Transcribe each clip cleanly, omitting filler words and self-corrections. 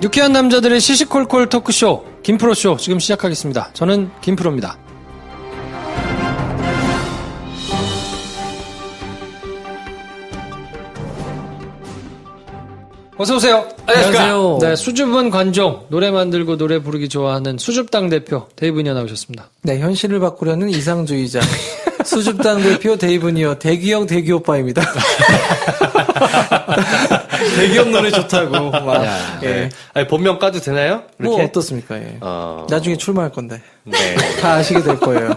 유쾌한 남자들의 시시콜콜 토크쇼 김프로쇼 지금 시작하겠습니다. 저는 김프로입니다. 어서오세요. 안녕하세요. 네, 수줍은 관종, 노래 만들고 노래 부르기 좋아하는 수줍당 대표 데이브 니어 나오셨습니다. 네, 현실을 바꾸려는 이상주의자 수줍당 대표 데이브 니어 대기형 대기 오빠입니다. 대기형 노래 좋다고 막. 야, 네. 아니, 본명 까도 되나요? 이렇게? 뭐 어떻습니까? 예. 나중에 출마할 건데. 네. 다 아시게 될 거예요.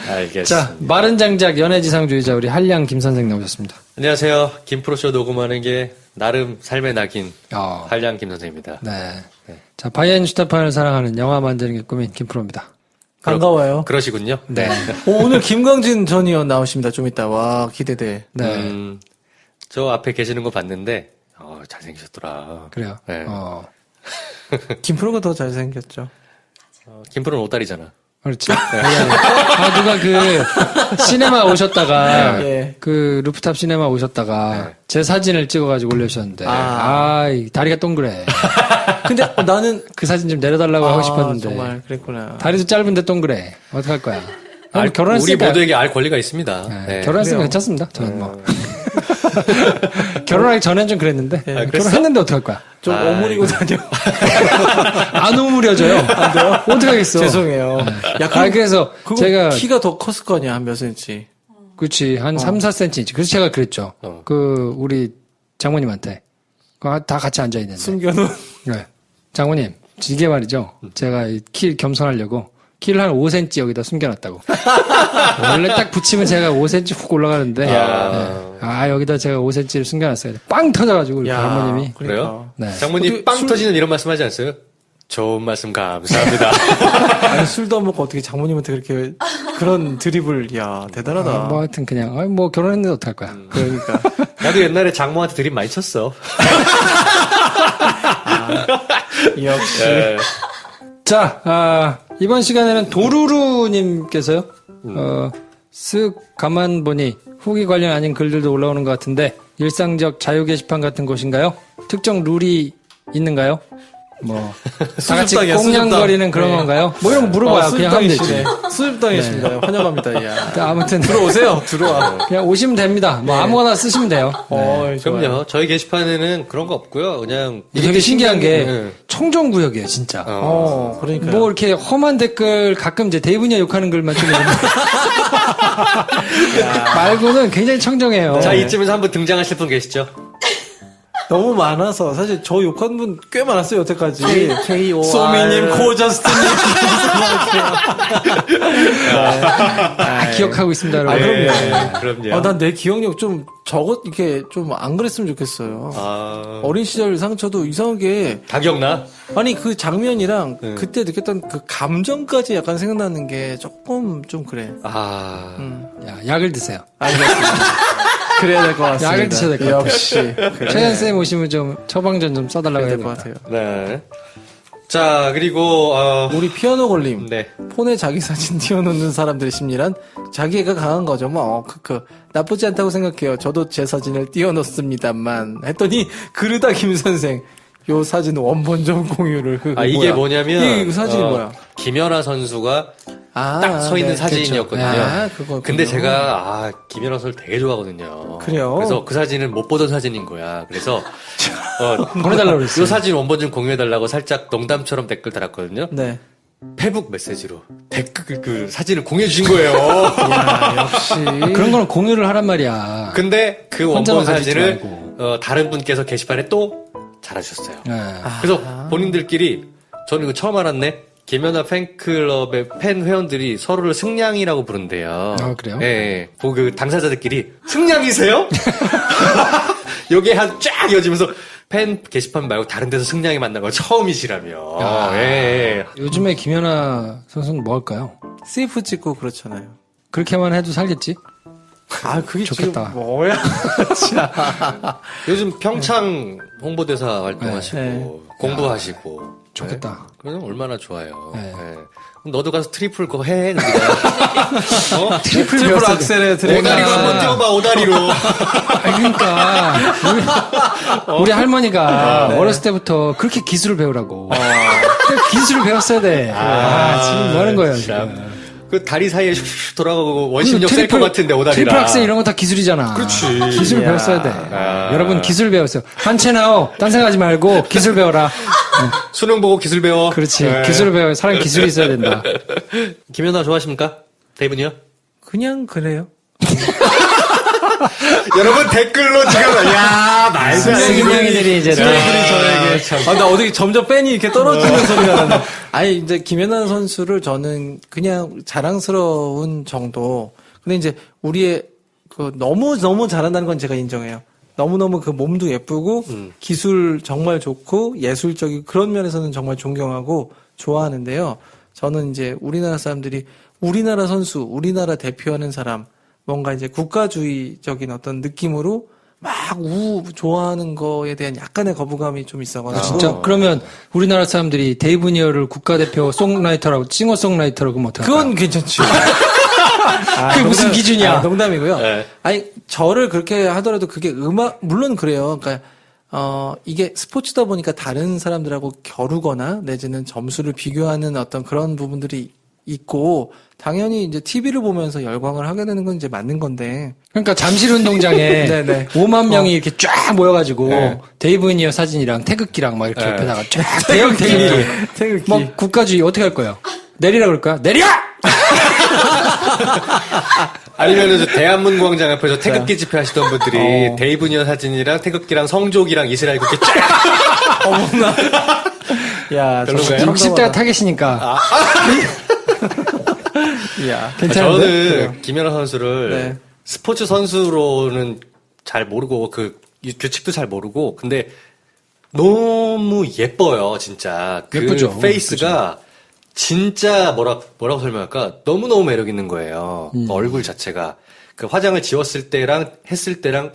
알겠습니다. 자, 마른 장작 연애지상주의자 우리 한량 김 선생 나오셨습니다. 안녕하세요. 김프로쇼 녹음하는 게 나름 삶의 낙인 한량 김 선생입니다. 네. 자, 바이엔슈타판을 사랑하는 영화 만드는 게 꿈인 김프로입니다. 반가워요. 그러시군요. 네. 오늘 김광진 전 의원 나오십니다. 좀 이따. 와, 기대돼. 네. 저 앞에 계시는 거 봤는데, 잘생기셨더라. 그래요. 네. 김프로가 더 잘생겼죠. 김프로는 옷다리잖아. 그렇지. 누가 그, 시네마 오셨다가, 네. 그, 루프탑 시네마 오셨다가, 제 사진을 찍어가지고 올려주셨는데, 이 다리가 동그래. 근데 나는 그 사진 좀 내려달라고 하고 싶었는데. 정말 그랬구나. 다리도 짧은데 동그래. 어떡할 거야. 우리 결혼했으니까. 모두에게 알 권리가 있습니다. 네. 결혼했으면 괜찮습니다. 저는 뭐. 결혼하기 전엔 좀 그랬는데. 결혼했는데 어떡할 거야. 좀 오므리고 다녀. 안 오므려져요. 안 돼요? 어떡하겠어. 죄송해요. 야, 그래서 제가. 키가 더 컸을 거 아니야, 한 몇 센치. 그치. 한 3, 4cm. 그래서 제가 그랬죠. 우리 장모님한테. 다 같이 앉아있는데. 숨겨놓은. 네. 장모님, 이게 말이죠. 제가 키 겸손하려고 키를 한 5cm 여기다 숨겨놨다고. 원래 딱 붙이면 제가 5cm 훅 올라가는데. 네. 여기다 제가 5cm를 숨겨놨어요. 빵 터져가지고, 우리 할머님이. 그래요? 네. 장모님 빵 터지는 이런 말씀 하지 않았어요? 좋은 말씀 감사합니다. 아니, 술도 안 먹고 어떻게 장모님한테 그렇게, 그런 드립을, 대단하다. 뭐 하여튼 그냥, 결혼했는데 어떡할 거야. 그러니까. 나도 옛날에 장모한테 드립 많이 쳤어. 역시. 네. 자, 이번 시간에는 도루루님께서요, 쓱 가만 보니 후기 관련 아닌 글들도 올라오는 것 같은데, 일상적 자유 게시판 같은 곳인가요? 특정 룰이 있는가요? 다 같이 꽁냥거리는 그런 건가요? 이런 거 물어봐요. 그냥 하면 되지. 수줍당이십니다. 네. 환영합니다. 아무튼. 들어오세요. 들어와. 그냥 오시면 됩니다. 아무거나 쓰시면 돼요. 그럼요. 저희 게시판에는 그런 거 없고요. 그냥. 되게 신기한 게, 청정구역이에요, 진짜. 그러니까. 이렇게 험한 댓글 가끔 이제 데이브니아 욕하는 글만 좀 있는데. 말고는 굉장히 청정해요. 자, 이쯤에서 한번 등장하실 분 계시죠? 너무 많아서 사실 저 욕한 분 꽤 많았어요 여태까지. KOR 소미님, 고저스트님. 기억하고 있습니다, 여러분. 그럼요. 난 내 기억력 좀 이렇게 좀 안 그랬으면 좋겠어요. 어린 시절 상처도 이상하게. 다 기억나? 아니 그 장면이랑 그때 느꼈던 그 감정까지 약간 생각나는 게 조금 좀 그래. 약을 드세요. 알겠습니다. 그래야 될 것 같습니다. 약을 드셔야 될 것 같아요. 역시. 그래. 최현쌤 오시면 좀 처방전 좀 써달라고 해야 될 것 같아요. 네. 자, 그리고, 우리 피아노 걸림. 네. 폰에 자기 사진 띄워놓는 사람들의 심리란 자기애가 강한 거죠. 나쁘지 않다고 생각해요. 저도 제 사진을 띄워놓습니다만. 했더니, 그러다 김 선생. 요 사진 원본 좀 공유를. 이게 뭐냐면. 이 사진이 뭐야? 김연아 선수가 딱 서 있는 사진이었거든요. 그렇죠. 근데 제가, 김연아 선수를 되게 좋아하거든요. 그래요? 그래서 그 사진은 못 보던 사진인 거야. 그래서, 보내달라고 그랬어요. 요 사진 원본 좀 공유해달라고 살짝 농담처럼 댓글 달았거든요. 네. 페북 메시지로 댓글, 그 사진을 공유해주신 거예요. 역시. 그런 거는 공유를 하란 말이야. 근데 그 혼자만 원본 가지지 사진을, 말고. 다른 분께서 게시판에 또 달아주셨어요. 네. 그래서 본인들끼리, 저는 이거 처음 알았네. 김연아 팬클럽의 팬 회원들이 서로를 승냥이라고 부른대요. 그래요? 예. 그 당사자들끼리 승냥이세요? 요게 쫙 이어지면서 팬 게시판 말고 다른 데서 승냥이 만난 거 처음이시라며. 예. 요즘에 김연아 선수는 뭐 할까요? CF 찍고 그렇잖아요. 그렇게만 해도 살겠지? 그게 좋겠다. 지금 뭐야? 요즘 평창 홍보대사 활동하시고 네. 공부하시고 좋겠다. 그럼 얼마나 좋아요. 네. 너도 가서 트리플 그거 해. 네가. 트리플 악셀에 오다리로 한번 뛰어봐, 오다리로. 그러니까 우리 할머니가 어렸을 때부터 그렇게 기술을 배우라고. 기술을 배웠어야 돼. 지금 뭐 하는 거예요, 지금. 그 다리 사이에 슉슉 돌아가고 원심력 셀 것 같은데, 오다리라. 트리플 악셀 이런 거 다 기술이잖아. 그렇지. 기술 배웠어야 돼. 여러분 기술 배웠어요. 한채나오 딴 생각하지 말고 기술 배워라. 수능 보고 기술 배워. 그렇지. 기술을 배워. 사람 기술이 있어야 된다. 김연아 좋아하십니까? 데이브니요? 그냥 그래요. 여러분 댓글로 지금 야 말도 안 되는 승냥이들이 이제 저에게 나 어디 점점 팬이 이렇게 떨어지는 소리가 나네. 아니 이제 김연아 선수를 저는 그냥 자랑스러운 정도. 근데 이제 우리의 그 너무 잘한다는 건 제가 인정해요. 너무너무 그 몸도 예쁘고 기술 정말 좋고 예술적이고 그런 면에서는 정말 존경하고 좋아하는데요. 저는 이제 우리나라 사람들이 우리나라 선수, 우리나라 대표하는 사람 뭔가 이제 국가주의적인 어떤 느낌으로 막 좋아하는 거에 대한 약간의 거부감이 좀 있어가지고. 진짜? 그러면 우리나라 사람들이 데이브니어를 국가대표 송라이터라고, 싱어송라이터라고 그러면 어떡할까? 그건 괜찮지. 그게 무슨 기준이야? 농담이고요. 네. 아니, 저를 그렇게 하더라도 그게 물론 그래요. 그러니까, 이게 스포츠다 보니까 다른 사람들하고 겨루거나 내지는 점수를 비교하는 어떤 그런 부분들이 있고, 당연히 이제 TV를 보면서 열광을 하게 되는 건 이제 맞는 건데. 그러니까 잠실 운동장에 네네. 5만 명이 이렇게 쫙 모여가지고 네. 데이브니어 사진이랑 태극기랑 막 이렇게 네. 옆에다가 쫙 대형 태극기. 뭐 국가주의 어떻게 할 거예요? 내리라 그럴 거야? 내려! 아니면은 저 대한문 광장 앞에서 태극기 집회 하시던 분들이 데이브니어 사진이랑 태극기랑 성족이랑 이스라엘 국기 쫙. 어머나. 야, 별로인가요? 60대가 타겟이니까. 야. 괜찮은데? 저는 김연아 선수를 네. 스포츠 선수로는 잘 모르고 이 규칙도 잘 모르고 근데 너무 예뻐요 진짜 그 예쁘죠. 페이스가 진짜 뭐라고 설명할까 너무너무 매력 있는 거예요 얼굴 자체가 그 화장을 지웠을 때랑 했을 때랑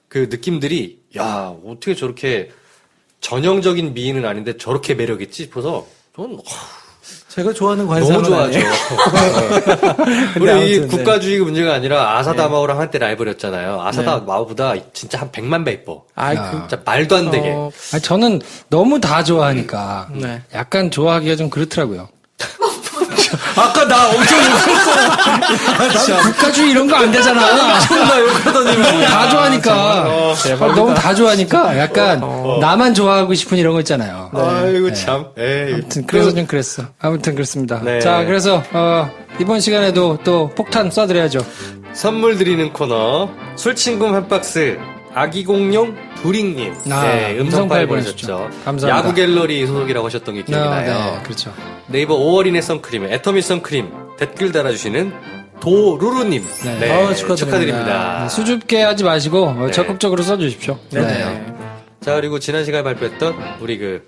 그 느낌들이 야 어떻게 저렇게 전형적인 미인은 아닌데 저렇게 매력 있지 싶어서 저는 제가 좋아하는 너무 관상은 좋아하죠. 아니에요. 우리 이 아무튼, 국가주의 문제가 아니라 아사다 마오랑 한때 라이벌 했잖아요. 아사다 마오보다 진짜 한 100만 배 이뻐. 진짜 말도 안 되게. 아니, 저는 너무 다 좋아하니까 네. 약간 좋아하기가 좀 그렇더라고요. 아까 나 엄청 욕했어. 국가주의 이런 거 안 되잖아. 나 욕하더니 너무 다 좋아하니까. 너무 다 좋아하니까 약간 나만 좋아하고 싶은 이런 거 있잖아요. 아이고 참. 에이. 아무튼 그래서 좀 그랬어. 아무튼 그렇습니다. 네. 자, 그래서 이번 시간에도 또 폭탄 쏴드려야죠. 선물 드리는 코너 술친금 한 박스 아기공룡 두링님 음성 파일 보내셨죠. 감사합니다. 야구 갤러리 소속이라고 하셨던 게 기억이 나요. 네, 그렇죠. 네이버 5월인의 선크림 애터미 선크림 댓글 달아주시는 도루루님 네. 축하드립니다. 수줍게 하지 마시고 적극적으로 써주십시오. 네. 자 그리고 지난 시간에 발표했던 우리 그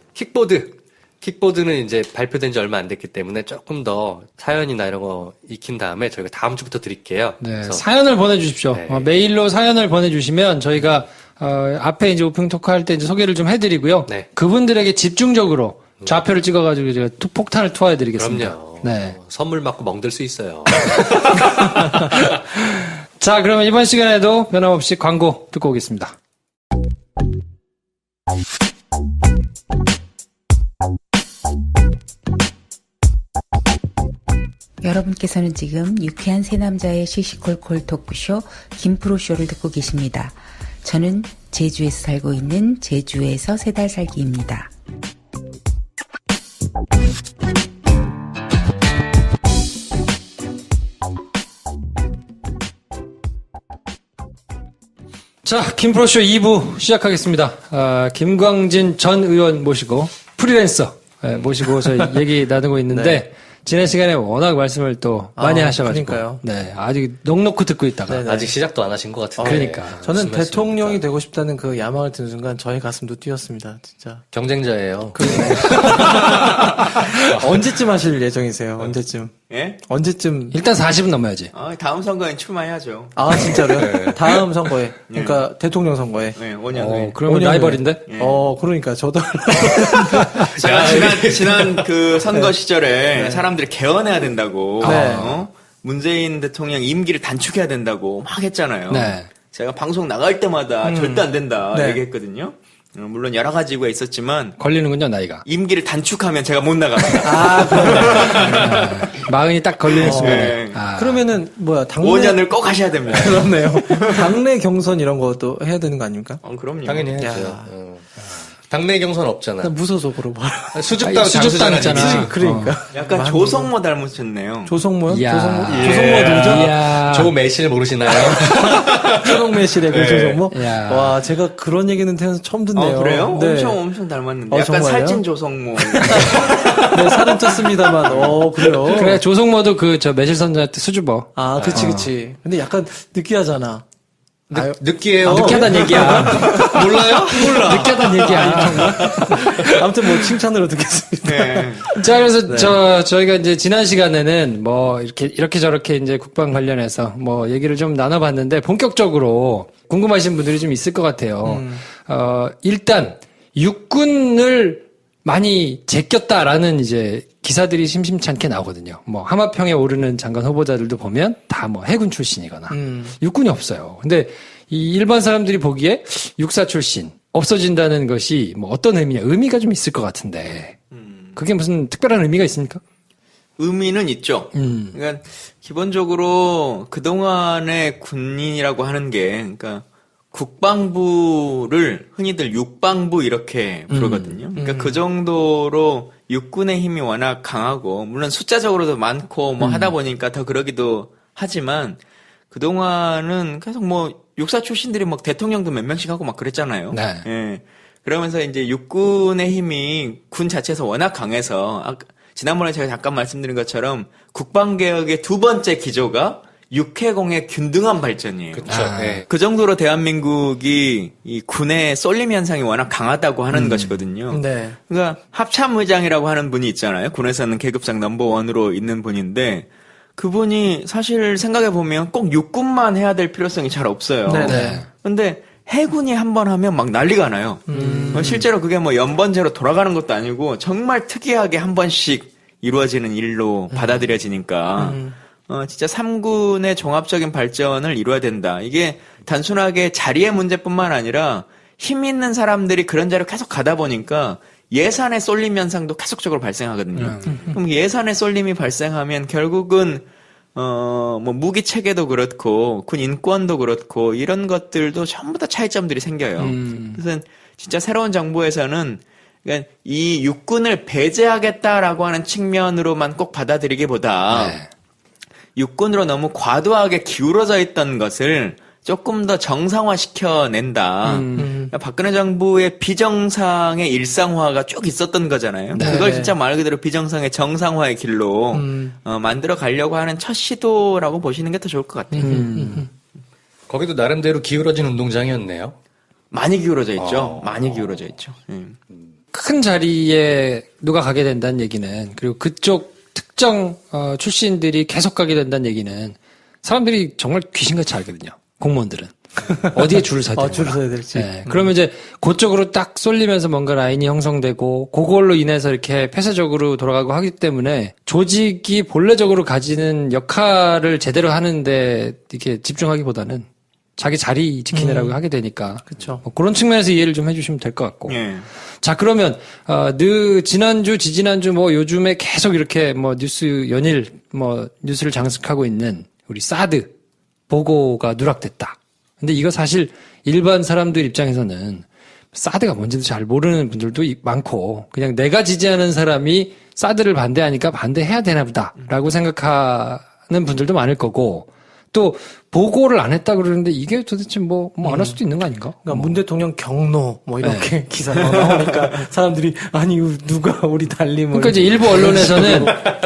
킥보드는 이제 발표된 지 얼마 안 됐기 때문에 조금 더 사연이나 이런 거 익힌 다음에 저희가 다음 주부터 드릴게요. 네, 그래서 사연을 보내주십시오. 네. 메일로 사연을 보내주시면 저희가 앞에 이제 오픈 토크 할 때 이제 소개를 좀 해드리고요. 네. 그분들에게 집중적으로 좌표를 찍어가지고 제가 폭탄을 투하해드리겠습니다. 그럼요. 네. 선물 맞고 멍들 수 있어요. 자, 그러면 이번 시간에도 변함없이 광고 듣고 오겠습니다. 여러분께서는 지금 유쾌한 세 남자의 시시콜콜 토크쇼 김프로쇼를 듣고 계십니다. 저는 제주에서 살고 있는 제주에서 3달 살기입니다. 자, 김프로쇼 2부 시작하겠습니다. 김광진 전 의원 모시고 프리랜서 모시고 저희 얘기 나누고 있는데 네. 지난 시간에 워낙 말씀을 또 많이 하셔가지고 그러니까요. 네, 아직 넋놓고 듣고 있다가 아직 시작도 안 하신 것 같은데. 그러니까. 저는 말씀하시니까. 대통령이 되고 싶다는 그 야망을 든 순간 저의 가슴도 뛰었습니다. 진짜. 경쟁자예요. 언제쯤 하실 예정이세요? 언제쯤? 예? 언제쯤? 일단 40은 넘어야지. 다음 선거엔 출마해야죠. 아, 진짜로요? 네. 다음 선거에. 그러니까 대통령 선거에. 네, 5년 후에. 그러면 5년 라이벌인데? 예. 그러니까 저도. 제가 지난 그 선거 시절에 사람들이 개헌해야 된다고, 네. 문재인 대통령 임기를 단축해야 된다고 막 했잖아요. 네. 제가 방송 나갈 때마다 절대 안 된다 네. 얘기했거든요. 물론 여러 가지 이유가 있었지만 걸리는군요, 나이가. 임기를 단축하면 제가 못 나갑니다. 마흔이 딱 걸리는 순간에. 네. 그러면은, 당내. 5년을 꼭 하셔야 됩니다. 그렇네요. 당내 경선 이런 것도 해야 되는 거 아닙니까? 그럼요. 당연히 해야죠. 야. 당내 경선 없잖아. 나 무서워서 물어봐. 수줍당 수줍당 장수잖아. 있잖아. 그러니까. 약간 조성모 닮으셨네요. 조성모요? 이야. 조성모가 누구죠? 이야. 조 매실 모르시나요? 조성매실의 그 조성모? 야. 와, 제가 그런 얘기는 태어나서 처음 듣네요. 그래요? 네. 엄청 닮았는데. 약간 정말요? 살찐 조성모. 네, 살은 쪘습니다만, 그래요. 그래, 조성모도 매실선전할 때 수줍어. 아, 그치. 근데 약간 느끼하잖아. 느끼해요. 느끼하단 얘기야. 몰라요? 느끼하단 얘기야. 아무튼 칭찬으로 듣겠습니다. 네. 자, 그래서 저희가 이제 지난 시간에는 이렇게 저렇게 이제 국방 관련해서 얘기를 좀 나눠봤는데 본격적으로 궁금하신 분들이 좀 있을 것 같아요. 일단 육군을 많이 제꼈다라는 이제 기사들이 심심찮게 나오거든요. 하마평에 오르는 장관 후보자들도 보면 다 해군 출신이거나 육군이 없어요. 근데 이 일반 사람들이 보기에 육사 출신 없어진다는 것이 어떤 의미냐? 의미가 좀 있을 것 같은데 그게 무슨 특별한 의미가 있습니까? 의미는 있죠. 그러니까 기본적으로 그동안의 군인이라고 하는 게 그러니까 국방부를 흔히들 육방부 이렇게 부르거든요. 그러니까 그 정도로 육군의 힘이 워낙 강하고 물론 숫자적으로도 많고 하다 보니까 더 그러기도 하지만 그동안은 계속 육사 출신들이 대통령도 몇 명씩 하고 막 그랬잖아요. 네. 예. 그러면서 이제 육군의 힘이 군 자체에서 워낙 강해서 지난번에 제가 잠깐 말씀드린 것처럼 국방개혁의 두 번째 기조가 육해공의 균등한 발전이에요. 그렇죠. 네. 그 정도로 대한민국이 이 군의 쏠림 현상이 워낙 강하다고 하는 것이거든요. 네. 그러니까 합참의장이라고 하는 분이 있잖아요. 군에서는 계급상 넘버원으로 있는 분인데 그분이 사실 생각해 보면 꼭 육군만 해야 될 필요성이 잘 없어요. 네네. 근데 해군이 한 번 하면 막 난리가 나요. 실제로 그게 연번제로 돌아가는 것도 아니고 정말 특이하게 한 번씩 이루어지는 일로 받아들여지니까 진짜 3군의 종합적인 발전을 이루어야 된다. 이게 단순하게 자리의 문제뿐만 아니라 힘 있는 사람들이 그런 자리로 계속 가다 보니까 예산의 쏠림 현상도 계속적으로 발생하거든요. 그럼 예산의 쏠림이 발생하면 결국은 무기 체계도 그렇고 군 인권도 그렇고 이런 것들도 전부 다 차이점들이 생겨요. 그래서 진짜 새로운 정부에서는 그러니까 이 육군을 배제하겠다라고 하는 측면으로만 꼭 받아들이기보다 육군으로 너무 과도하게 기울어져 있던 것을 조금 더 정상화시켜낸다. 그러니까 박근혜 정부의 비정상의 일상화가 쭉 있었던 거잖아요. 네. 그걸 진짜 말 그대로 비정상의 정상화의 길로 만들어 가려고 하는 첫 시도라고 보시는 게 더 좋을 것 같아요. 거기도 나름대로 기울어진 운동장이었네요. 많이 기울어져 있죠. 많이 기울어져 있죠. 큰 자리에 누가 가게 된다는 얘기는 그리고 그쪽 특정 출신들이 계속 가게 된다는 얘기는 사람들이 정말 귀신같이 알거든요. 공무원들은 어디에 줄을 서야 되는가. 줄을 서야 될지. 네. 그러면 이제 그쪽으로 딱 쏠리면서 뭔가 라인이 형성되고 그걸로 인해서 이렇게 폐쇄적으로 돌아가고 하기 때문에 조직이 본래적으로 가지는 역할을 제대로 하는데 이렇게 집중하기보다는 자기 자리 지키느라고 하게 되니까 그쵸. 그런 측면에서 이해를 좀 해주시면 될 것 같고. 예. 자, 그러면, 지난주, 지지난주, 요즘에 계속 이렇게, 뉴스, 연일, 뉴스를 장식하고 있는 우리 사드 보고가 누락됐다. 근데 이거 사실 일반 사람들 입장에서는 사드가 뭔지도 잘 모르는 분들도 많고, 그냥 내가 지지하는 사람이 사드를 반대하니까 반대해야 되나 보다. 라고 생각하는 분들도 많을 거고, 또, 보고를 안 했다 그러는데 이게 도대체 안 할 수도 있는 거 아닌가? 그러니까 문 대통령 경로 이렇게 기사가 나오니까 사람들이 아니 누가 우리 달리 그러니까 이제 일부 언론에서는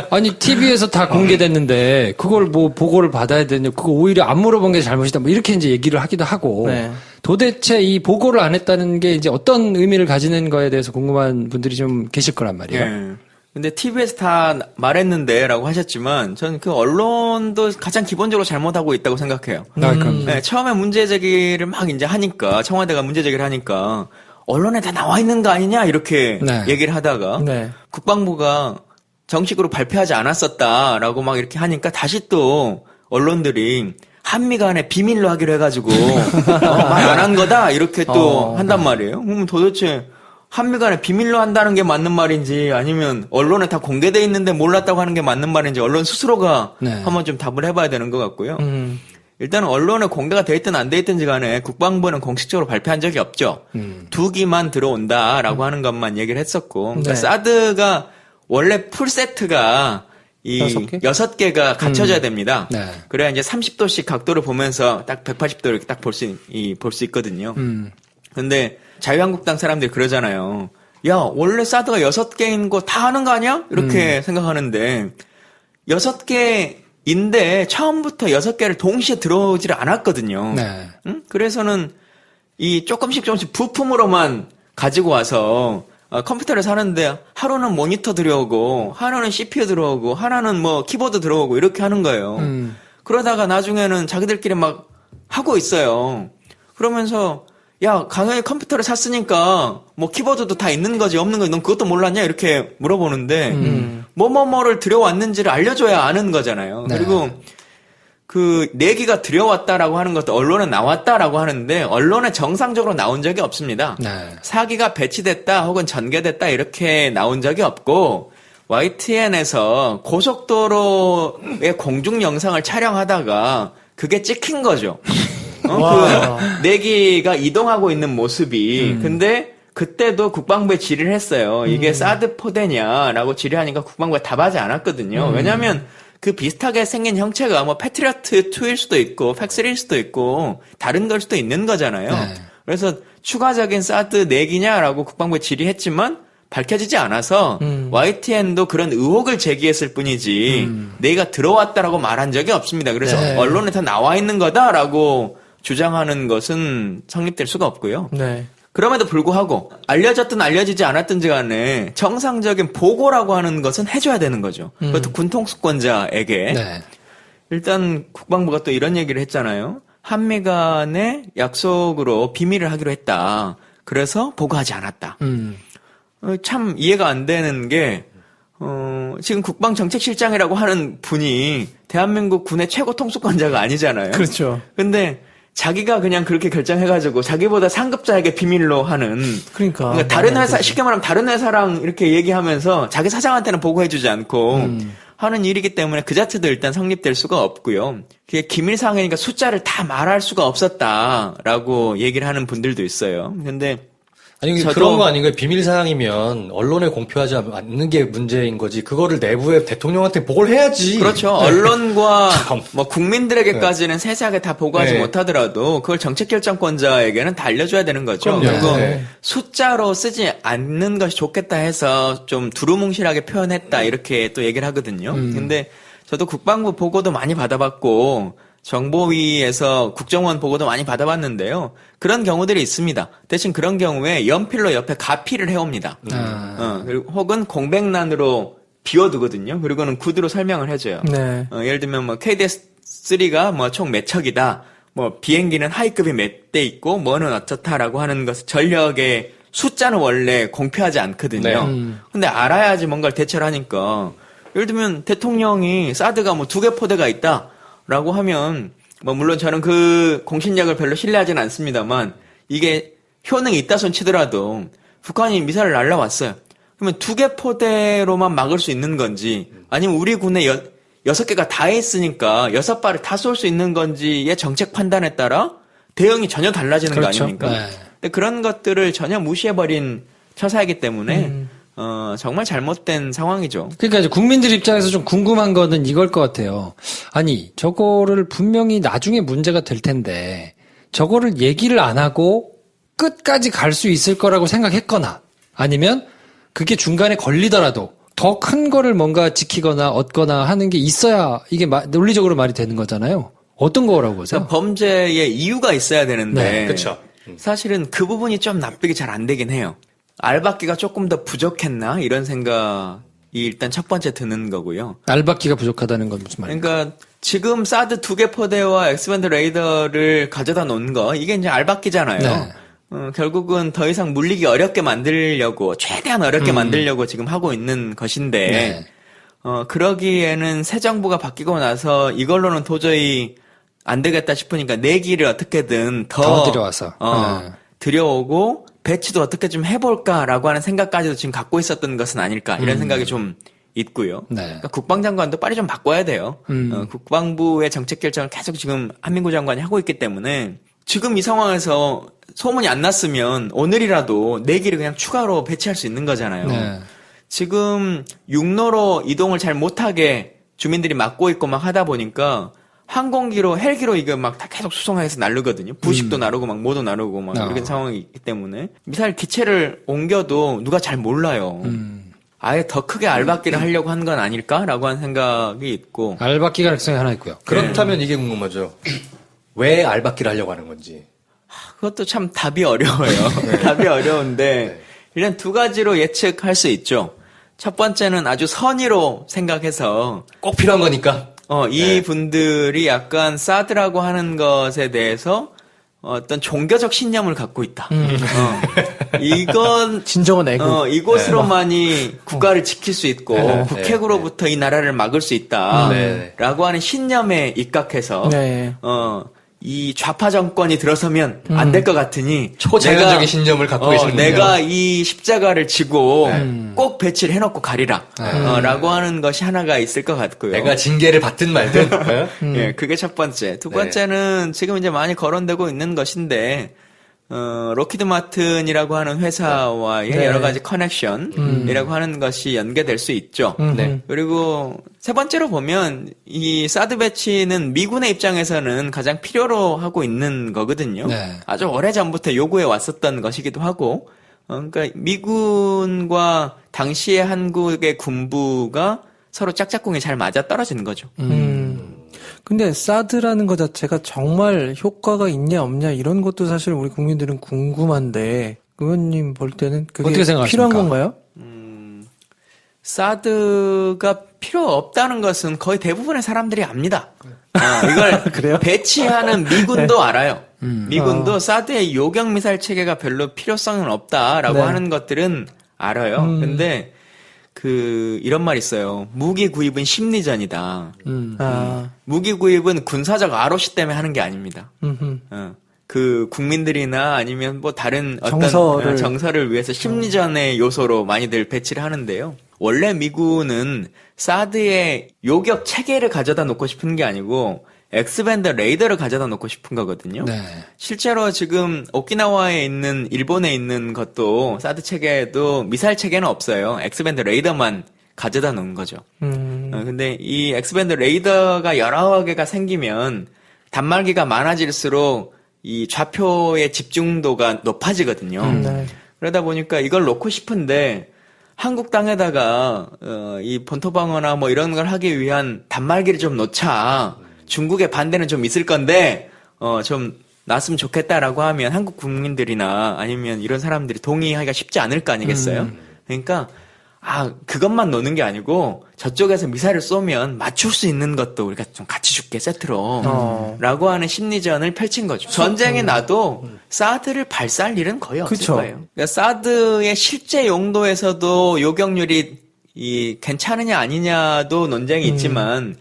아니 TV에서 다 공개됐는데 그걸 보고를 받아야 되냐? 그거 오히려 안 물어본 게 잘못이다. 이렇게 이제 얘기를 하기도 하고 네. 도대체 이 보고를 안 했다는 게 이제 어떤 의미를 가지는 거에 대해서 궁금한 분들이 좀 계실 거란 말이에요. 예. 근데 TV에서 다 말했는데 라고 하셨지만 저는 그 언론도 가장 기본적으로 잘못하고 있다고 생각해요. 그럼. 네, 처음에 문제 제기를 막 이제 하니까 청와대가 문제 제기를 하니까 언론에 다 나와 있는 거 아니냐 이렇게 네. 얘기를 하다가 네. 국방부가 정식으로 발표하지 않았었다라고 막 이렇게 하니까 다시 또 언론들이 한미 간에 비밀로 하기로 해가지고 말 안 한 거다 이렇게 또 한단 말이에요. 그럼 도대체 한미 간에 비밀로 한다는 게 맞는 말인지 아니면 언론에 다 공개돼 있는데 몰랐다고 하는 게 맞는 말인지 언론 스스로가 네. 한번 좀 답을 해봐야 되는 것 같고요. 일단은 언론에 공개가 돼 있든 안 돼 있든지 간에 국방부는 공식적으로 발표한 적이 없죠. 2기만 들어온다라고 하는 것만 얘기를 했었고 그러니까 네. 사드가 원래 풀 세트가 이 6개? 6개가 갖춰져야 됩니다. 네. 그래야 이제 30도씩 각도를 보면서 딱 180도 이렇게 딱 볼 수 있거든요. 근데 자유한국당 사람들이 그러잖아요. 야, 원래 사드가 6개인 거 다 하는 거 아니야? 이렇게 생각하는데 6개인데 처음부터 6개를 동시에 들어오지를 않았거든요. 네. 응? 그래서는 이 조금씩 부품으로만 가지고 와서 컴퓨터를 사는데 하루는 모니터 들어오고 하나는 CPU 들어오고 하나는 뭐 키보드 들어오고 이렇게 하는 거예요. 그러다가 나중에는 자기들끼리 막 하고 있어요. 그러면서 야, 강현이 컴퓨터를 샀으니까 뭐 키보드도 다 있는 거지 없는 거지 넌 그것도 몰랐냐 이렇게 물어보는데 뭐뭐뭐를 들여왔는지를 알려줘야 아는 거잖아요. 네. 그리고 그 내기가 들여왔다라고 하는 것도 언론에 나왔다라고 하는데 언론에 정상적으로 나온 적이 없습니다. 네. 4기가 배치됐다 혹은 전개됐다 이렇게 나온 적이 없고 YTN에서 고속도로의 공중 영상을 촬영하다가 그게 찍힌 거죠. 그 내기가 이동하고 있는 모습이 근데 그때도 국방부에 질의를 했어요. 이게 사드 포대냐라고 질의하니까 국방부가 답하지 않았거든요. 왜냐하면 그 비슷하게 생긴 형체가 뭐 패트리어트 2일 수도 있고 팩3일 수도 있고 다른 걸 수도 있는 거잖아요. 네. 그래서 추가적인 사드 내기냐라고 국방부에 질의했지만 밝혀지지 않아서 YTN도 그런 의혹을 제기했을 뿐이지 내가 들어왔다라고 말한 적이 없습니다. 그래서 네. 언론에 다 나와 있는 거다라고 주장하는 것은 성립될 수가 없고요. 네. 그럼에도 불구하고 알려졌든 알려지지 않았든지 간에 정상적인 보고라고 하는 것은 해줘야 되는 거죠. 그것도 군통수권자에게. 네. 일단 국방부가 또 이런 얘기를 했잖아요. 한미 간의 약속으로 비밀을 하기로 했다. 그래서 보고하지 않았다. 참 이해가 안 되는 게 지금 국방정책실장이라고 하는 분이 대한민국 군의 최고 통수권자가 아니잖아요. 그렇죠. 근데 자기가 그냥 그렇게 결정해가지고 자기보다 상급자에게 비밀로 하는 그러니까 다른 회사 쉽게 말하면 다른 회사랑 이렇게 얘기하면서 자기 사장한테는 보고해주지 않고 하는 일이기 때문에 그 자체도 일단 성립될 수가 없고요. 그게 기밀상이니까 숫자를 다 말할 수가 없었다라고 얘기를 하는 분들도 있어요. 근데 아니 저도- 그런 거 아닌가요? 비밀 사항이면 언론에 공표하지 않는 게 문제인 거지. 그거를 내부에 대통령한테 보고를 해야지. 그렇죠. 언론과 참. 뭐 국민들에게까지는 세세하게 다 보고하지 네. 못하더라도 그걸 정책결정권자에게는 다 알려줘야 되는 거죠. 그럼요. 그리고 네. 숫자로 쓰지 않는 것이 좋겠다 해서 좀 두루뭉실하게 표현했다 이렇게 또 얘기를 하거든요. 근데 저도 국방부 보고도 많이 받아봤고 정보위에서 국정원 보고도 많이 받아봤는데요. 그런 경우들이 있습니다. 대신 그런 경우에 연필로 옆에 가피를 해옵니다. 그리고 혹은 공백란으로 비워두거든요. 그리고는 구두로 설명을 해줘요. 네. 예를 들면 뭐 KDS-3가 뭐 총 몇 척이다. 뭐 비행기는 하이급이 몇 대 있고 뭐는 어떻다라고 하는 것을 전력의 숫자는 원래 공표하지 않거든요. 근데 알아야지 뭔가를 대처를 하니까 예를 들면 대통령이 사드가 뭐 2개 포대가 있다. 라고 하면 뭐 물론 저는 그 공신력을 별로 신뢰하지는 않습니다만 이게 효능이 있다 손 치더라도 북한이 미사일을 날라왔어요. 그러면 2개 포대로만 막을 수 있는 건지 아니면 우리 군에 6개가 다 있으니까 6발을 다 쏠 수 있는 건지의 정책 판단에 따라 대응이 전혀 달라지는 그렇죠. 거 아닙니까? 네. 근데 그런 것들을 전혀 무시해버린 처사이기 때문에 정말 잘못된 상황이죠. 그러니까 이제 국민들 입장에서 좀 궁금한 거는 이걸 것 같아요. 아니, 저거를 분명히 나중에 문제가 될 텐데, 저거를 얘기를 안 하고 끝까지 갈 수 있을 거라고 생각했거나, 아니면 그게 중간에 걸리더라도 더 큰 거를 뭔가 지키거나 얻거나 하는 게 있어야 이게 논리적으로 말이 되는 거잖아요. 어떤 거라고 보세요? 그러니까 범죄의 이유가 있어야 되는데 네, 그렇죠. 사실은 그 부분이 좀 납득이 잘 안 되긴 해요. 알박기가 조금 더 부족했나 이런 생각이 일단 첫 번째 드는 거고요. 알박기가 부족하다는 건 무슨 말이에요? 그러니까 지금 사드 2개 포대와 엑스밴드 레이더를 가져다 놓은 거 이게 이제 알박기잖아요. 네. 결국은 더 이상 물리기 어렵게 만들려고 최대한 어렵게 만들려고 지금 하고 있는 것인데 네. 그러기에는 새 정부가 바뀌고 나서 이걸로는 도저히 안 되겠다 싶으니까 내기를 어떻게든 더 들여와서. 네. 들여오고 배치도 어떻게 좀 해볼까라고 하는 생각까지도 지금 갖고 있었던 것은 아닐까 이런 생각이 좀 있고요. 네. 그러니까 국방장관도 빨리 좀 바꿔야 돼요. 국방부의 정책 결정을 계속 지금 한민구 장관이 하고 있기 때문에 지금 이 상황에서 소문이 안 났으면 오늘이라도 내기를 그냥 추가로 배치할 수 있는 거잖아요. 네. 지금 육로로 이동을 잘 못하게 주민들이 막고 있고 막 하다 보니까 항공기로 헬기로 이거 막 다 계속 수송해서 나르거든요. 부식도 나르고 막 뭐도 나르고 막 이런 상황이 있기 때문에 미사일 기체를 옮겨도 누가 잘 몰라요. 아예 더 크게 알박기를 하려고 한 건 아닐까라고 하는 생각이 있고 알박기 가능성이 하나 있고요. 그렇다면 이게 궁금하죠. 왜 알박기를 하려고 하는 건지. 그것도 참 답이 어려워요. 답이 어려운데 일단 두 가지로 예측할 수 있죠. 첫 번째는 아주 선의로 생각해서 꼭 필요한 거니까. 이 분들이 약간 사드라고 하는 것에 대해서 어떤 종교적 신념을 갖고 있다. 이건 진정한 애국. 이곳으로만이 국가를 지킬 수 있고 북핵으로부터 이 나라를 막을 수 있다라고 하는 신념에 입각해서 네. 이 좌파 정권이 들어서면 안 될 것 같으니 초자연적인 신념을 갖고 계시는군요. 내가 이 십자가를 지고 꼭 배치를 해놓고 가리라 라고 하는 것이 하나가 있을 것 같고요. 내가 징계를 받든 말든. 예, 그게 첫 번째. 두 번째는 지금 이제 많이 거론되고 있는 것인데 로키드 마틴이라고 하는 회사와의 여러 가지 커넥션이라고 하는 것이 연계될 수 있죠. 네. 그리고 세 번째로 보면 이 사드 배치는 미군의 입장에서는 가장 필요로 하고 있는 거거든요. 네. 아주 오래전부터 요구해 왔었던 것이기도 하고 그러니까 미군과 당시의 한국의 군부가 서로 짝짝꿍이 잘 맞아 떨어지는 거죠. 근데 사드라는 것 자체가 정말 효과가 있냐 없냐 이런 것도 사실 우리 국민들은 궁금한데 의원님 볼 때는 그게 어떻게 생각하십니까? 필요한 건가요? 사드가 필요 없다는 것은 거의 대부분의 사람들이 압니다. 이걸 그래요? 배치하는 미군도 알아요. 미군도 사드의 요격 미사일 체계가 별로 필요성은 없다라고 네. 하는 것들은 알아요. 근데 이런 말 있어요. 무기 구입은 심리전이다. 무기 구입은 군사적 ROC 때문에 하는 게 아닙니다. 그 국민들이나 아니면 뭐 다른 어떤 정서를 위해서 심리전의 요소로 많이들 배치를 하는데요. 원래 미군은 사드의 요격 체계를 가져다 놓고 싶은 게 아니고 엑스밴드 레이더를 가져다 놓고 싶은 거거든요. 네. 실제로 지금 오키나와에 있는 일본에 있는 것도 사드 체계에도 미사일 체계는 없어요. 엑스밴드 레이더만 가져다 놓은 거죠. 근데 이 엑스밴드 레이더가 여러 개가 생기면 단말기가 많아질수록 이 좌표의 집중도가 높아지거든요. 네. 그러다 보니까 이걸 놓고 싶은데 한국 땅에다가 이 본토 방어나 뭐 이런 걸 하기 위한 단말기를 좀 놓자. 중국의 반대는 좀 있을 건데 좀 놨으면 좋겠다라고 하면 한국 국민들이나 아니면 이런 사람들이 동의하기가 쉽지 않을 거 아니겠어요? 그러니까 그것만 놓는 게 아니고 저쪽에서 미사일을 쏘면 맞출 수 있는 것도 우리가 좀 같이 줄게 세트로 라고 하는 심리전을 펼친 거죠. 전쟁에 나도 사드를 발사할 일은 거의 없을 그쵸. 거예요. 그러니까 사드의 실제 용도에서도 요격률이 괜찮으냐 아니냐도 논쟁이 있지만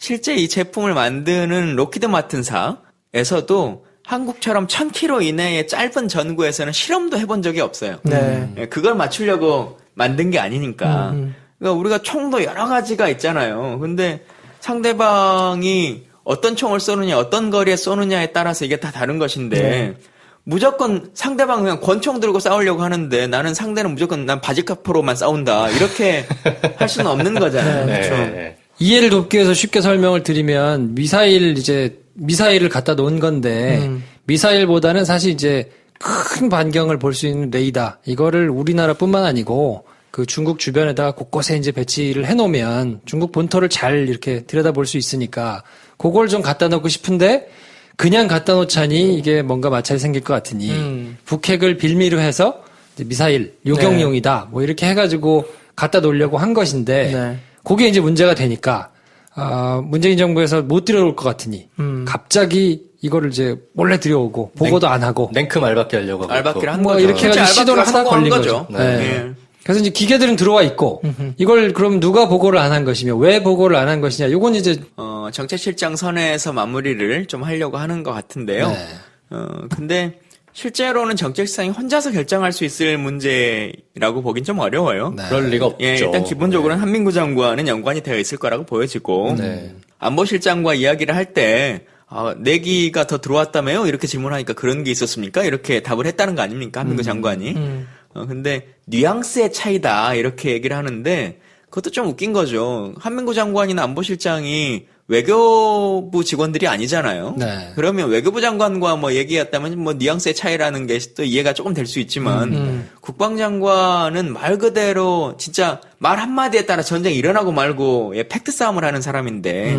실제 이 제품을 만드는 로키드 마틴사에서도 한국처럼 1000km 이내의 짧은 전구에서는 실험도 해본 적이 없어요. 네. 그걸 맞추려고 만든 게 아니니까. 그러니까 우리가 총도 여러 가지가 있잖아요. 근데 상대방이 어떤 총을 쏘느냐, 어떤 거리에 쏘느냐에 따라서 이게 다 다른 것인데 무조건 상대방 그냥 권총 들고 싸우려고 하는데 나는 상대는 무조건 난 바지카포로만 싸운다. 이렇게 할 수는 없는 거잖아요. 네. 그렇죠? 네. 이해를 돕기 위해서 쉽게 설명을 드리면 미사일을 갖다 놓은 건데 미사일보다는 사실 이제 큰 반경을 볼 수 있는 레이더 이거를 우리나라뿐만 아니고 그 중국 주변에다가 곳곳에 이제 배치를 해놓으면 중국 본토를 잘 이렇게 들여다볼 수 있으니까 그걸 좀 갖다 놓고 싶은데 그냥 갖다 놓자니 이게 뭔가 마찰이 생길 것 같으니 북핵을 빌미로 해서 이제 미사일 요격용이다 뭐 이렇게 해가지고 갖다 놓으려고 한 것인데 네. 그게 이제 문제가 되니까 문재인 정부에서 못 들여올 것 같으니 갑자기 이거를 이제 몰래 들여오고 보고도 안 하고 냉큼 알박기 하려고 하고 알박기를 한 뭐 거죠. 이렇게 해가지고 실제 시도를 알박기가 하다 걸린 성공한 거죠. 네. 예. 그래서 이제 기계들은 들어와 있고 이걸 그럼 누가 보고를 안 한 것이며 왜 보고를 안 한 것이냐 요건 이제 정책실장 선에서 마무리를 좀 하려고 하는 것 같은데요. 네. 근데 실제로는 정책실장이 혼자서 결정할 수 있을 문제라고 보긴 좀 어려워요. 네. 그럴 리가 없죠. 예, 일단 기본적으로는 한민구 장관은 연관이 되어 있을 거라고 보여지고 네. 안보실장과 이야기를 할 때 내기가 더 들어왔다며요? 이렇게 질문하니까 그런 게 있었습니까? 이렇게 답을 했다는 거 아닙니까? 한민구 장관이. 근데 뉘앙스의 차이다 이렇게 얘기를 하는데 그것도 좀 웃긴 거죠. 한민구 장관이나 안보실장이 외교부 직원들이 아니잖아요. 네. 그러면 외교부 장관과 뭐 얘기했다면 뭐 뉘앙스의 차이라는 게 또 이해가 조금 될 수 있지만 국방장관은 말 그대로 진짜 말 한마디에 따라 전쟁이 일어나고 말고 팩트 싸움을 하는 사람인데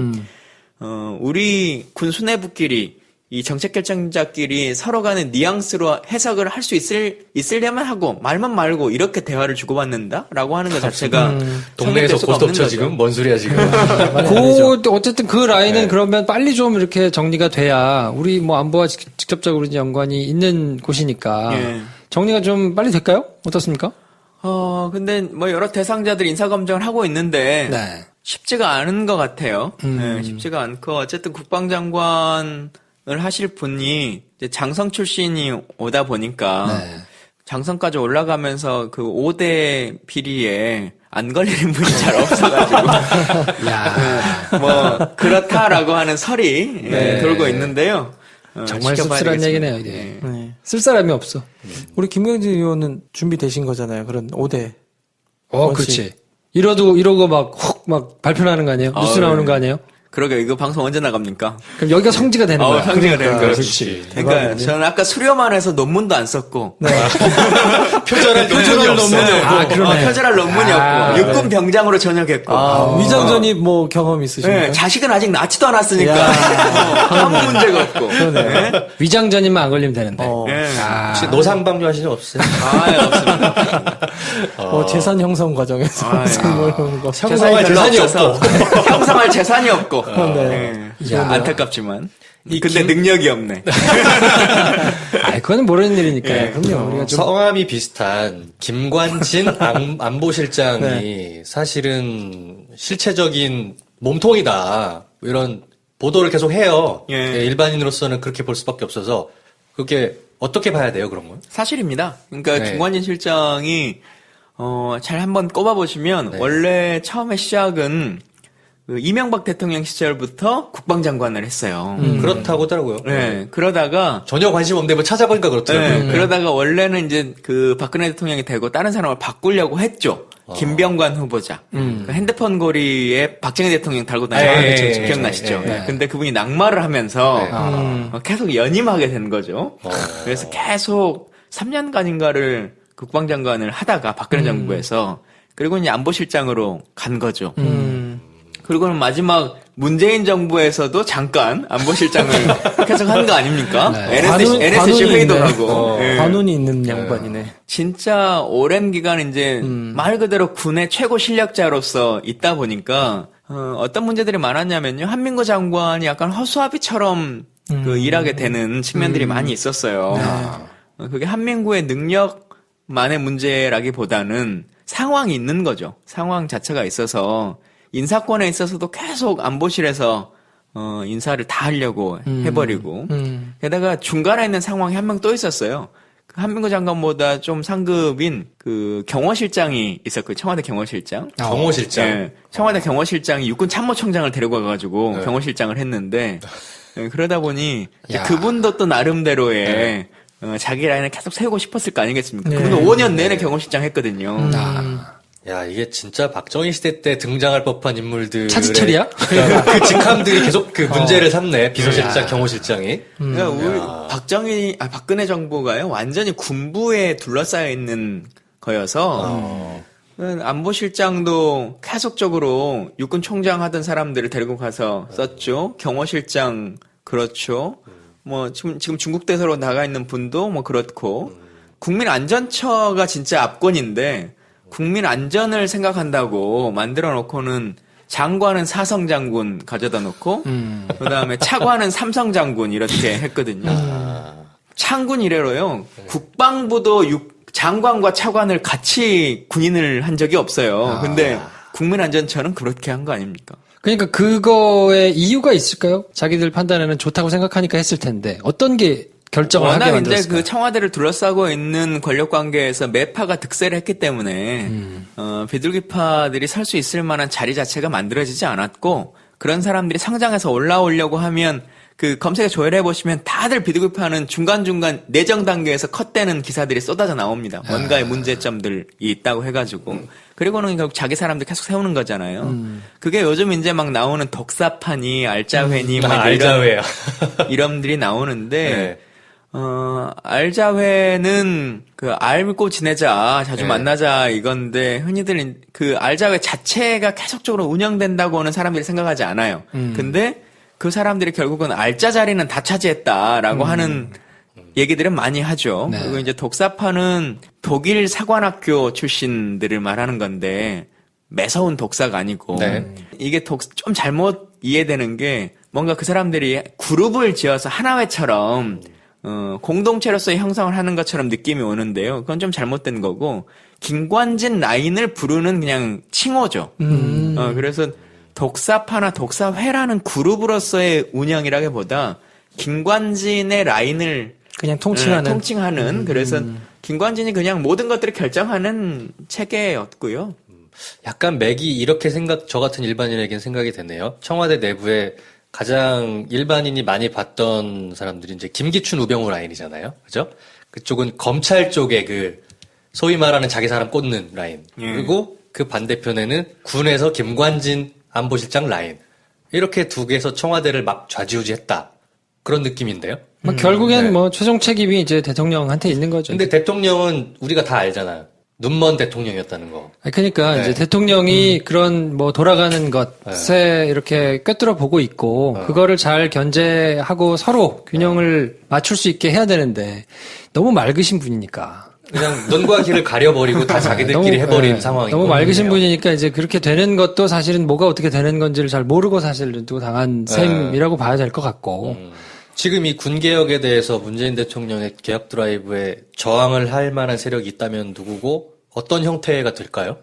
우리 군 수뇌부끼리 이 정책 결정자끼리 서로 간의 뉘앙스로 해석을 할 수 있으려면 하고 말만 말고 이렇게 대화를 주고받는다라고 하는 것 자체가 동네에서 성립될 수가 없는 고스톱쳐 거죠. 지금 뭔 소리야 지금. 어쨌든 그 라인은 그러면 빨리 좀 이렇게 정리가 돼야 우리 뭐 안보와 직접적으로 이제 연관이 있는 곳이니까 예. 정리가 좀 빨리 될까요? 어떻습니까? 근데 뭐 여러 대상자들이 인사검증을 하고 있는데 네. 쉽지가 않은 것 같아요. 네, 쉽지가 않고 어쨌든 국방장관을 하실 분이 이제 장성 출신이 오다 보니까 네. 장성까지 올라가면서 그 5대 비리에 안 걸리는 분이 잘 없어가지고 뭐 그렇다라고 하는 설이 네. 돌고 있는데요. 정말 지켜봐야 씁쓸한 되겠습니다. 얘기네요, 이게. 네. 쓸 사람이 없어. 우리 김경진 의원은 준비되신 거잖아요. 그런 5대. 그렇지. 이러고 막 발표하는 거 아니에요? 뉴스 나오는 거 아니에요? 그러게 이거 방송 언제 나갑니까? 그럼 여기가 성지가 되는 거야. 성지가 되는 거예요. 그렇지. 그러니까 저는 아까 수료만 해서 논문도 안 썼고 표절할 논문이 없어요. 그러네. 표절할 논문이 없고 육군 병장으로 전역했고 위장전이 뭐 경험 있으신가요? 네, 자식은 아직 낳지도 않았으니까 아무 문제가 없고 네. 위장전이만 안 걸리면 되는데. 네. 혹시 노상방뇨 하신 적 없어요? 없습니다. 재산 형성 과정에서 뭐 이런 거. 형성할 별로 재산이 없어서 형성할 재산이 없고 네. 네. 안타깝지만 근데 능력이 없네. 그건 모르는 일이니까요. 예. 그럼요. 우리가 좀 성함이 비슷한 김관진 안보실장이 사실은 실체적인 몸통이다. 이런 보도를 계속 해요. 예. 일반인으로서는 그렇게 볼 수밖에 없어서 그게 어떻게 봐야 돼요, 그런 건? 사실입니다. 그러니까 네. 김관진 실장이 잘 한번 꼽아보시면 네. 원래 처음에 시작은 그 이명박 대통령 시절부터 국방장관을 했어요. 그렇다고 하더라고요. 네, 그러다가 전혀 관심 없는데 뭐 찾아보니까 그렇더라고요. 네, 그러다가 원래는 이제 그 박근혜 대통령이 되고 다른 사람을 바꾸려고 했죠. 김병관 후보자. 그 핸드폰 고리에 박정희 대통령 달고 다니는 예, 거 예, 기억나시죠? 예, 예. 근데 그분이 낙마를 하면서 네. 계속 연임하게 된 거죠. 그래서 계속 3년간인가를 국방장관을 하다가 박근혜 정부에서 그리고 이제 안보실장으로 간 거죠. 그리고는 마지막 문재인 정부에서도 잠깐 안보실장을 계속 한 거 아닙니까? NSC 회의도 있네. 하고. 예. 관운이 있는 양반이네. 진짜 오랜 기간 이제 말 그대로 군의 최고 실력자로서 있다 보니까 어떤 문제들이 많았냐면요. 한민구 장관이 약간 허수아비처럼 그 일하게 되는 측면들이 많이 있었어요. 그게 한민구의 능력만의 문제라기보다는 상황이 있는 거죠. 상황 자체가 있어서 인사권에 있어서도 계속 안보실에서 인사를 다 하려고 해버리고 게다가 중간에 있는 상황이 한 명 또 있었어요. 그 한민구 장관보다 좀 상급인 그 경호실장이 있었고 청와대 경호실장. 경호실장. 네, 청와대 경호실장이 육군 참모총장을 데리고 가가지고 네. 경호실장을 했는데 그러다 보니 이제 야. 그분도 또 나름대로의 자기 라인을 계속 세우고 싶었을 거 아니겠습니까? 네. 그분도 5년 내내 경호실장 했거든요. 야, 이게 진짜 박정희 시대 때 등장할 법한 인물들. 차지철이야? 그 직함들이 계속 그 문제를 삼네. 비서실장, 경호실장이. 그러니까 우리 박근혜 정부가요 완전히 군부에 둘러싸여 있는 거여서 안보실장도 계속적으로 육군 총장 하던 사람들을 데리고 가서 썼죠. 경호실장 그렇죠. 뭐 지금 중국 대사로 나가 있는 분도 뭐 그렇고 국민 안전처가 진짜 압권인데 국민 안전을 생각한다고 만들어 놓고는 장관은 사성 장군 가져다 놓고 그다음에 차관은 삼성 장군 이렇게 했거든요. 창군 이래로요. 국방부도 장관과 차관을 같이 군인을 한 적이 없어요. 근데 국민안전처는 그렇게 한 거 아닙니까? 그러니까 그거에 이유가 있을까요? 자기들 판단에는 좋다고 생각하니까 했을 텐데 어떤 게 결정을 하게 워낙 이제 만들었을까요? 그 청와대를 둘러싸고 있는 권력 관계에서 매파가 득세를 했기 때문에 비둘기파들이 설 수 있을 만한 자리 자체가 만들어지지 않았고 그런 사람들이 성장해서 올라오려고 하면 그 검색에 조회를 해보시면 다들 비둘기파는 중간중간 내정 단계에서 컷되는 기사들이 쏟아져 나옵니다. 뭔가의 문제점들이 있다고 해가지고. 그리고는 결국 자기 사람들 계속 세우는 거잖아요. 그게 요즘 이제 막 나오는 독사파니, 알짜회니, 막 알자회야. 이름들이 나오는데, 네. 알자회는 그 알고 지내자, 자주 네. 만나자 이건데 흔히들 그 알자회 자체가 계속적으로 운영된다고는 사람들이 생각하지 않아요. 근데 그 사람들이 결국은 알짜 자리는 다 차지했다라고 하는 얘기들은 많이 하죠. 네. 그리고 이제 독사파는 독일 사관학교 출신들을 말하는 건데 매서운 독사가 아니고 네. 이게 좀 잘못 이해되는 게 뭔가 그 사람들이 그룹을 지어서 하나회처럼 공동체로서의 형성을 하는 것처럼 느낌이 오는데요. 그건 좀 잘못된 거고 김관진 라인을 부르는 그냥 칭호죠. 그래서 독사파나 독사회라는 그룹으로서의 운영이라기보다 김관진의 라인을 그냥 통칭하는. 그래서 김관진이 그냥 모든 것들을 결정하는 체계였고요. 약간 맥이 이렇게 저 같은 일반인에겐 생각이 되네요. 청와대 내부에 가장 일반인이 많이 봤던 사람들이 이제 김기춘, 우병우 라인이잖아요. 그죠? 그쪽은 검찰 쪽에 그 소위 말하는 자기 사람 꽂는 라인. 그리고 그 반대편에는 군에서 김관진 안보실장 라인. 이렇게 두 개에서 청와대를 막 좌지우지했다. 그런 느낌인데요. 뭐 결국엔 네. 뭐 최종 책임이 이제 대통령한테 있는 거죠. 근데 대통령은 우리가 다 알잖아요. 눈먼 대통령이었다는 거. 그러니까 네. 이제 대통령이 그런 뭐 돌아가는 것에 이렇게 꿰뚫어 보고 있고 그거를 잘 견제하고 서로 균형을 맞출 수 있게 해야 되는데 너무 맑으신 분이니까. 그냥 눈과 귀를 가려버리고 다 자기들끼리 해버린 상황이고. 너무 맑으신 분이니까 이제 그렇게 되는 것도 사실은 뭐가 어떻게 되는 건지를 잘 모르고 사실 또 당한 셈이라고 봐야 될 것 같고. 지금 이 군개혁에 대해서 문재인 대통령의 개혁 드라이브에 저항을 할 만한 세력이 있다면 누구고 어떤 형태가 될까요?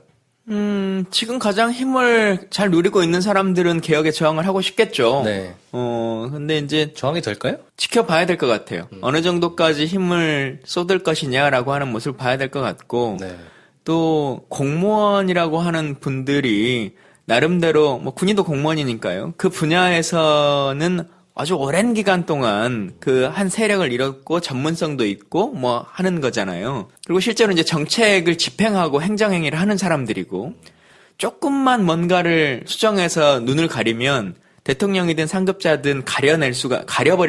지금 가장 힘을 잘 누리고 있는 사람들은 개혁에 저항을 하고 싶겠죠. 네. 근데 이제 저항이 될까요? 지켜봐야 될 것 같아요. 어느 정도까지 힘을 쏟을 것이냐라고 하는 모습을 봐야 될 것 같고, 네. 또 공무원이라고 하는 분들이 나름대로 뭐 군인도 공무원이니까요. 그 분야에서는 아주 오랜 기간 동안 그 한 세력을 이뤘고 전문성도 있고 뭐 하는 거잖아요. 그리고 실제로 이제 정책을 집행하고 행정행위를 하는 사람들이고 조금만 뭔가를 수정해서 눈을 가리면 대통령이든 상급자든 가려버릴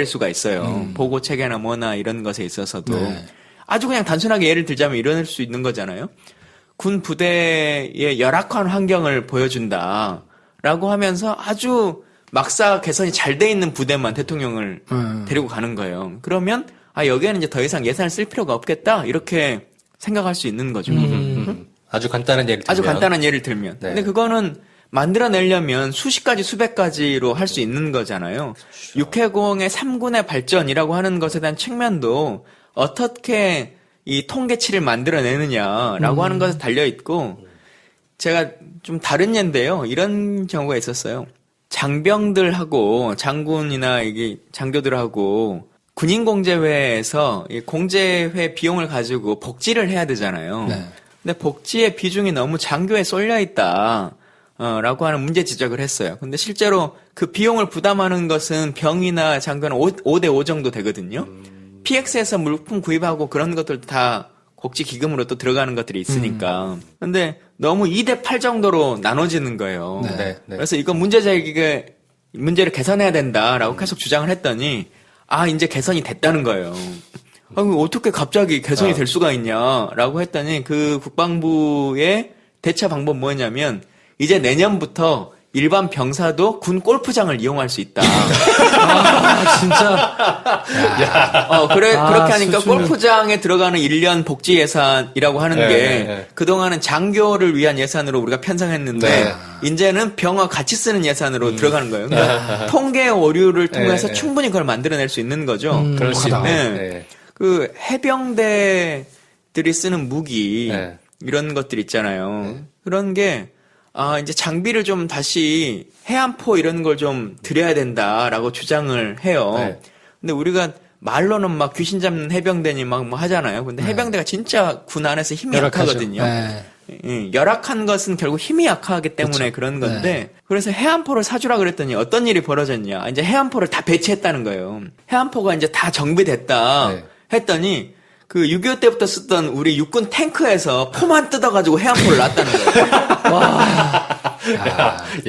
수가 있어요. 보고 체계나 뭐나 이런 것에 있어서도. 네. 아주 그냥 단순하게 예를 들자면 이럴 수 있는 거잖아요. 군 부대의 열악한 환경을 보여준다라고 하면서 아주 막사 개선이 잘 돼 있는 부대만 대통령을 데리고 가는 거예요. 그러면 여기에는 이제 더 이상 예산을 쓸 필요가 없겠다 이렇게 생각할 수 있는 거죠. 아주 간단한 예를 들면. 아주 간단한 예를 들면. 네. 근데 그거는 만들어내려면 수십 가지 수백 가지로 할 수 있는 거잖아요. 육해공의 3군의 발전이라고 하는 것에 대한 측면도 어떻게 이 통계치를 만들어내느냐라고 하는 것에 달려있고 제가 좀 다른 예인데요. 이런 경우가 있었어요. 장병들하고 장군이나 이게 장교들하고 군인공제회에서 이 공제회 비용을 가지고 복지를 해야 되잖아요. 네. 근데 복지의 비중이 너무 장교에 쏠려 있다. 라고 하는 문제 지적을 했어요. 근데 실제로 그 비용을 부담하는 것은 병이나 장교는 5대5 정도 되거든요. PX에서 물품 구입하고 그런 것들도 다 복지 기금으로 또 들어가는 것들이 있으니까. 근데 너무 2대8 정도로 나눠지는 거예요. 네, 네. 그래서 이건 문제를 개선해야 된다라고 계속 주장을 했더니 이제 개선이 됐다는 거예요. 어떻게 갑자기 개선이 될 수가 있냐라고 했더니 그 국방부의 대처 방법 뭐였냐면 이제 내년부터 일반 병사도 군 골프장을 이용할 수 있다. 진짜. 그렇게 하니까 수준이- 골프장에 들어가는 1년 복지 예산이라고 하는 네, 게 네. 그동안은 장교를 위한 예산으로 우리가 편성했는데 네. 이제는 병화 같이 쓰는 예산으로 들어가는 거예요. 그러니까 통계 오류를 통해서 네, 네. 충분히 그걸 만들어낼 수 있는 거죠. 그럴 수 하다. 있네. 네. 네. 그 해병대들이 쓰는 무기 네. 이런 것들 있잖아요. 그런 게 이제 장비를 좀 다시 해안포 이런 걸 좀 드려야 된다라고 주장을 해요. 네. 근데 우리가 말로는 막 귀신 잡는 해병대니 막 뭐 하잖아요. 근데 해병대가 진짜 군 안에서 힘이 열악하죠. 약하거든요. 네. 열악한 것은 결국 힘이 약하기 때문에 그런 건데 그래서 해안포를 사주라 그랬더니 어떤 일이 벌어졌냐. 이제 해안포를 다 배치했다는 거예요. 해안포가 이제 다 정비됐다 네. 했더니 그 6.25 때부터 쓰던 우리 육군 탱크에서 포만 뜯어가지고 해안포를 놨다는 거예요.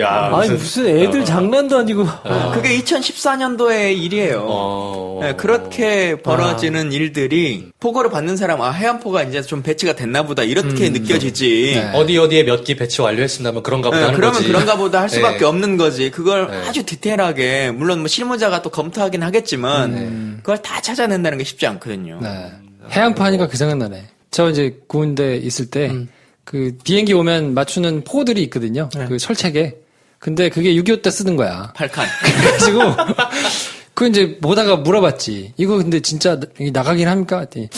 야, 아니, 무슨 애들 장난도 아니고. 그게 2014년도의 일이에요. 네, 그렇게 벌어지는 일들이 포고를 받는 사람 해안포가 이제 좀 배치가 됐나 보다 이렇게 느껴지지. 네. 어디에 몇 기 배치 완료했습니다면 그런가 보다 네, 하는 그러면 거지. 그런가 보다 할 수밖에 네. 없는 거지. 그걸 네. 아주 디테일하게 물론 뭐 실무자가 또 검토하긴 하겠지만 그걸 다 찾아낸다는 게 쉽지 않거든요. 네. 해안포 하니까 그 생각나네. 저 이제 군대 있을 때 그 비행기 오면 맞추는 포들이 있거든요. 그 철책에. 근데 그게 6.25 때 쓰던 거야. 8칸. 그래가지고 그 이제 보다가 물어봤지. 이거 근데 진짜 나가긴 합니까? 했더니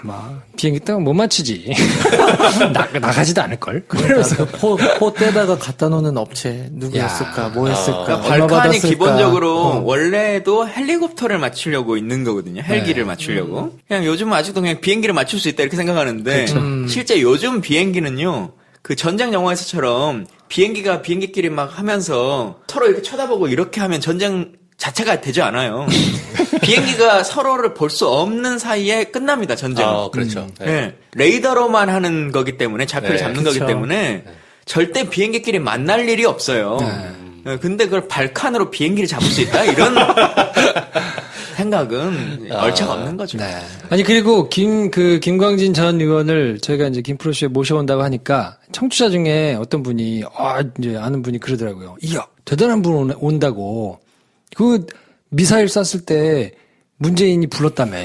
아마 비행기 때문에 못 맞추지. 나가지도 않을 걸. 그러면서 포 떼다가 갖다 놓는 업체 누구였을까, 뭐 했을까, 그러니까 얼마 발칸이 받았을까. 기본적으로 원래도 헬리콥터를 맞추려고 있는 거거든요. 헬기를 맞추려고. 그냥 요즘은 아직도 그냥 비행기를 맞출 수 있다 이렇게 생각하는데 실제 요즘 비행기는요. 그 전쟁 영화에서처럼 비행기가 비행기끼리 막 하면서 서로 이렇게 쳐다보고 이렇게 하면 전쟁 자체가 되지 않아요. 비행기가 서로를 볼 수 없는 사이에 끝납니다, 전쟁은. 그렇죠. 네. 네. 레이더로만 하는 거기 때문에 좌표를 네, 잡는 그쵸. 거기 때문에 절대 비행기끼리 만날 일이 없어요. 네, 근데 그걸 발칸으로 비행기를 잡을 수 있다? 이런 생각은 얼차가 없는 거죠. 네. 아니 그리고 김광진 전 의원을 저희가 이제 김프로쇼에 모셔온다고 하니까 청취자 중에 어떤 분이 이제 아는 분이 그러더라고요. 이야 대단한 분 온다고 그 미사일 쐈을 때 문재인이 불렀다며.